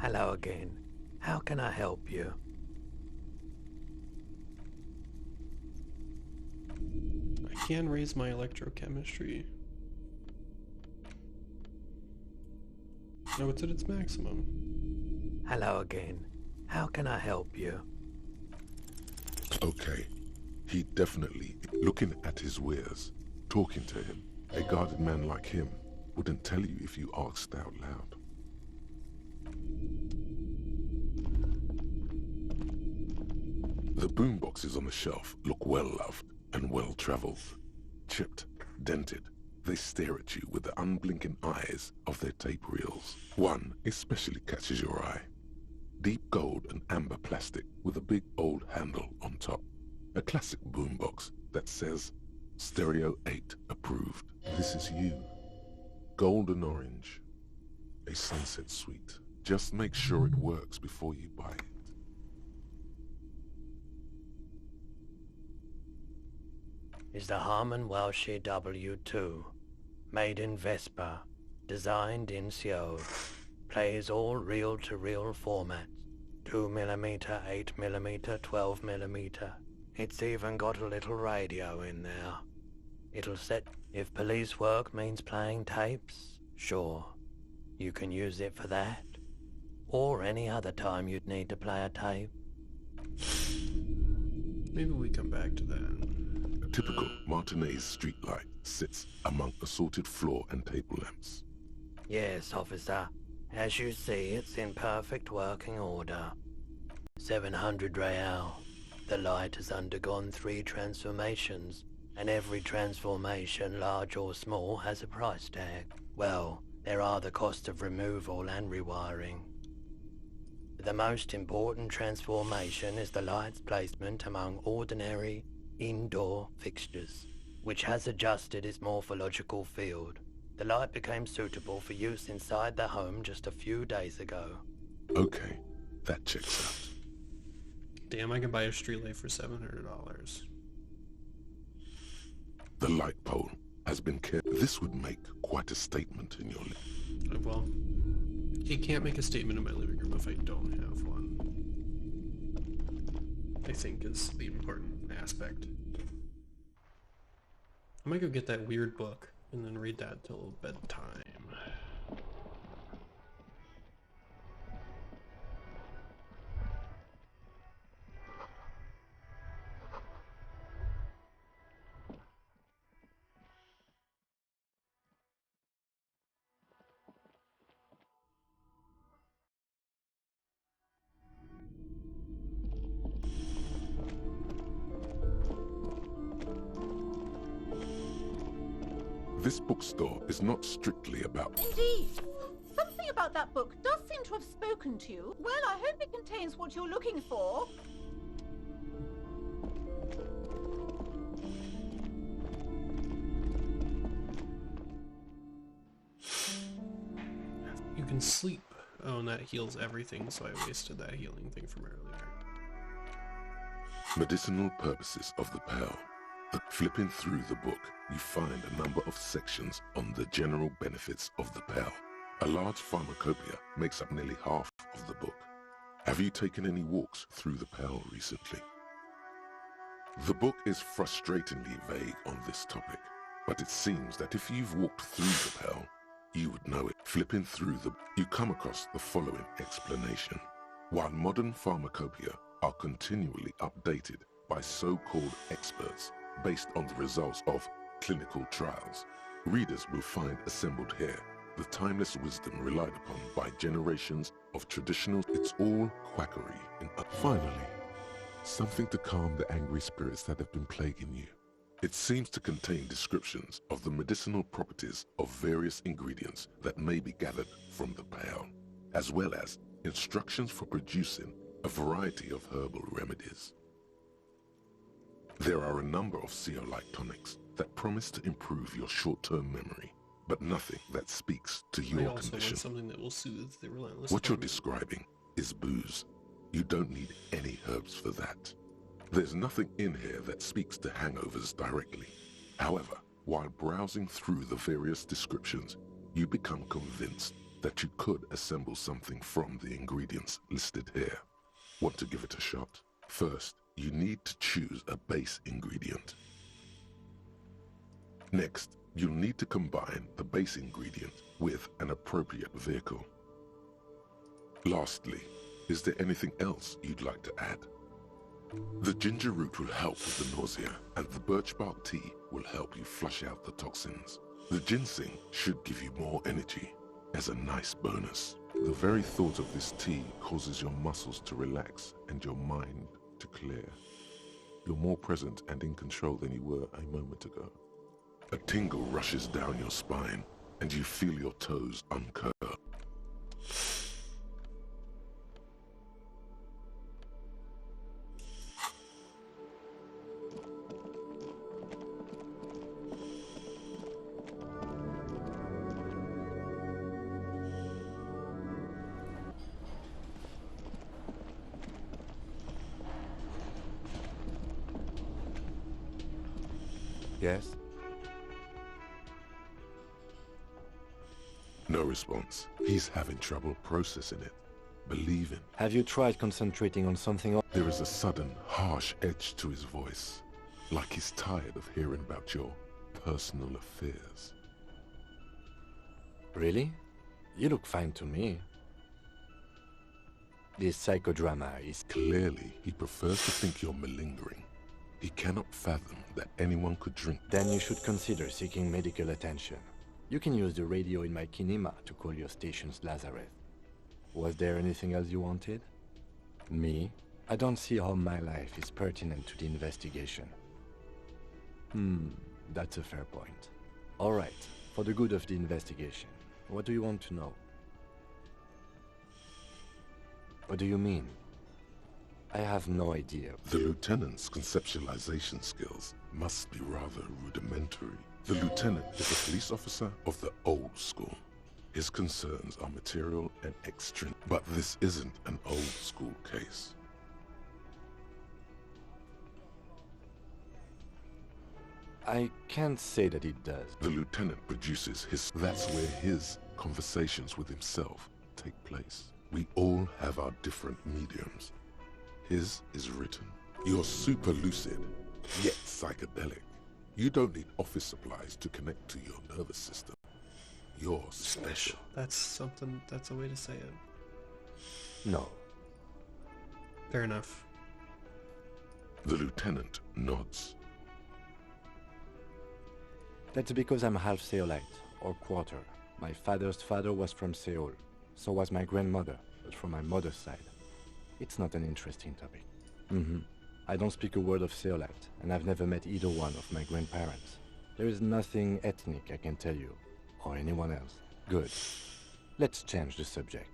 Hello again. How can I help you? I can raise my electrochemistry. No, it's at its maximum. Hello again. How can I help you? Okay. He definitely, looking at his wares, talking to him, a guarded man like him wouldn't tell you if you asked out loud. The boomboxes on the shelf look well loved, and well-traveled. Chipped, dented, they stare at you with the unblinking eyes of their tape reels. One especially catches your eye. Deep gold and amber plastic with a big old handle on top. A classic boombox that says, Stereo 8 approved. This is you. Golden orange. A sunset suite. Just make sure it works before you buy it. Is the Harman Welshie W2. Made in Vespa. Designed in Seoul. Plays all reel-to-reel formats. 2mm, 8mm, 12mm. It's even got a little radio in there. It'll set... If police work means playing tapes, sure. You can use it for that. Or any other time you'd need to play a tape. Maybe we come back to that. A typical Martinez streetlight sits among assorted floor and table lamps. Yes, officer. As you see, it's in perfect working order. 700 real. The light has undergone 3 transformations, and every transformation, large or small, has a price tag. Well, there are the cost of removal and rewiring. The most important transformation is the light's placement among ordinary, indoor fixtures, which has adjusted its morphological field. The light became suitable for use inside the home just a few days ago. Okay, that checks out. Damn, I can buy a streetlight for $700. The light pole has been kept. This would make quite a statement in your living. Well, you can't make a statement in my living room if I don't have one. I think is the important aspect. I might go get that weird book and then read that till bedtime. This bookstore is not strictly about... Indeed. Something about that book does seem to have spoken to you. Well, I hope it contains what you're looking for. You can sleep. Oh, and that heals everything, so I wasted that healing thing from earlier. Medicinal purposes of the pill. Flipping through the book, you find a number of sections on the general benefits of the pill. A large pharmacopoeia makes up nearly half of the book. Have you taken any walks through the pill recently? The book is frustratingly vague on this topic, but it seems that if you've walked through the pill, you would know it. Flipping through you come across the following explanation. While modern pharmacopoeia are continually updated by so-called experts based on the results of clinical trials, readers will find assembled here the timeless wisdom relied upon by generations of traditional... It's all quackery. Finally, something to calm the angry spirits that have been plaguing you. It seems to contain descriptions of the medicinal properties of various ingredients that may be gathered from the pill, as well as instructions for producing a variety of herbal remedies. There are a number of zeolite tonics that promise to improve your short-term memory, but nothing that speaks to your condition. Something that will soothe the relentless What you're describing is booze. You don't need any herbs for that. There's nothing in here that speaks to hangovers directly. However, while browsing through the various descriptions, you become convinced that you could assemble something from the ingredients listed here. Want to give it a shot? First, you need to choose a base ingredient. Next, you'll need to combine the base ingredient with an appropriate vehicle. Lastly, is there anything else you'd like to add? The ginger root will help with the nausea, and the birch bark tea will help you flush out the toxins. The ginseng should give you more energy, as a nice bonus. The very thought of this tea causes your muscles to relax and your mind to clear. You're more present and in control than you were a moment ago. A tingle rushes down your spine, and you feel your toes uncurl. Yes? No response. He's having trouble processing it, believing. Have you tried concentrating on something else? There is a sudden, harsh edge to his voice, like he's tired of hearing about your personal affairs. Really? You look fine to me. This psychodrama is... Clearly, he prefers to think you're malingering. He cannot fathom that anyone could drink. Then you should consider seeking medical attention. You can use the radio in my kinema to call your station's Lazareth. Was there anything else you wanted? Me? I don't see how my life is pertinent to the investigation. That's a fair point. Alright, for the good of the investigation, what do you want to know? What do you mean? I have no idea. The lieutenant's conceptualization skills must be rather rudimentary. The lieutenant is a police officer of the old school. His concerns are material and extrinsic, but this isn't an old school case. I can't say that it does. The lieutenant produces his... That's where his conversations with himself take place. We all have our different mediums. His is written. You're super lucid, yet psychedelic. You don't need office supplies to connect to your nervous system. You're special. That's a way to say it. No. Fair enough. The lieutenant nods. That's because I'm half Seolite, or quarter. My father's father was from Seoul. So was my grandmother, but from my mother's side. It's not an interesting topic. I don't speak a word of Seolite, and I've never met either one of my grandparents. There is nothing ethnic I can tell you, or anyone else. Good. Let's change the subject.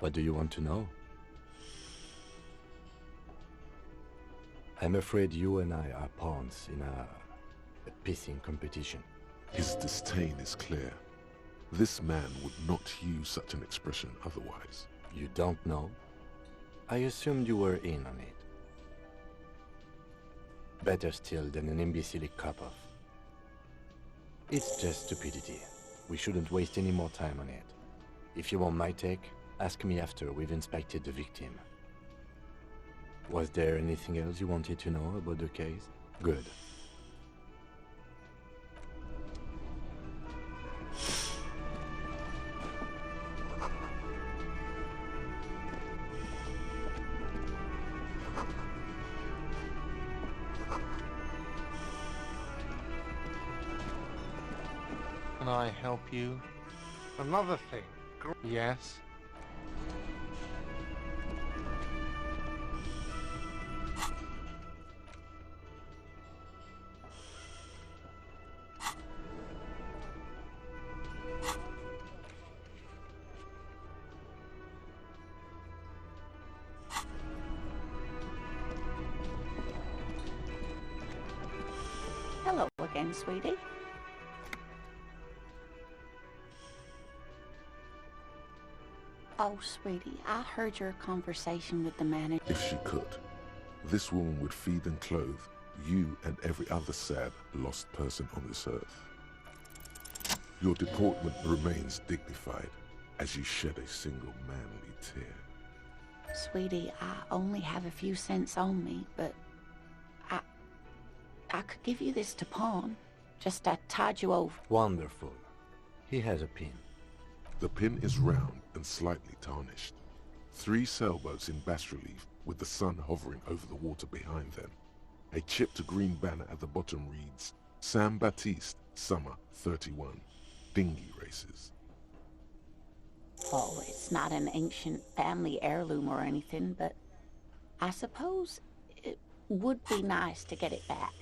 What do you want to know? I'm afraid you and I are pawns in a pissing competition. His disdain is clear. This man would not use such an expression otherwise. You don't know? I assumed you were in on it. Better still than an imbecilic cop-off. It's just stupidity. We shouldn't waste any more time on it. If you want my take, ask me after we've inspected the victim. Was there anything else you wanted to know about the case? Good. Can I help you? Another thing. Yes? Hello again, sweetie. Oh, sweetie, I heard your conversation with the manager. If she could, this woman would feed and clothe you and every other sad, lost person on this earth. Your deportment remains dignified as you shed a single manly tear. Sweetie, I only have a few cents on me, but I could give you this to pawn. Just to tide you over. Wonderful. He has a pin. The pin is round and slightly tarnished. 3 sailboats in bas-relief with the sun hovering over the water behind them. A chipped green banner at the bottom reads, San Baptiste, Summer 31, Dinghy Races. Oh, it's not an ancient family heirloom or anything, but I suppose Would be nice to get it back.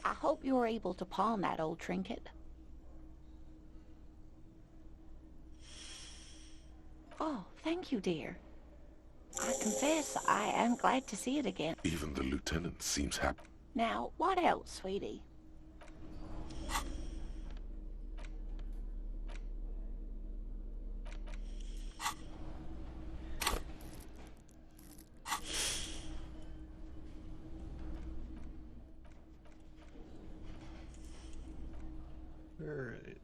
I hope you're able to pawn that old trinket. Oh, thank you, dear. I confess I am glad to see it again. Even the lieutenant seems happy. Now, what else, sweetie? Alright.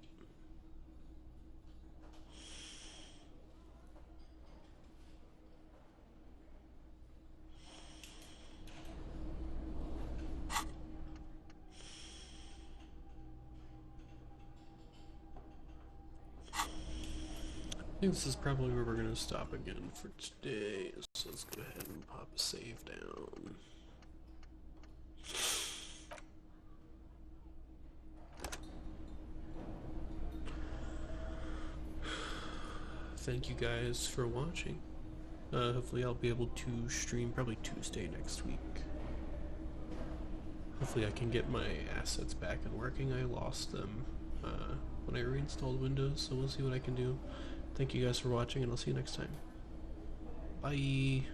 I think this is probably where we're going to stop again for today, so let's go ahead and pop a save down. Thank you guys for watching. Hopefully I'll be able to stream probably Tuesday next week. Hopefully I can get my assets back and working. I lost them when I reinstalled Windows, so we'll see what I can do. Thank you guys for watching, and I'll see you next time. Bye!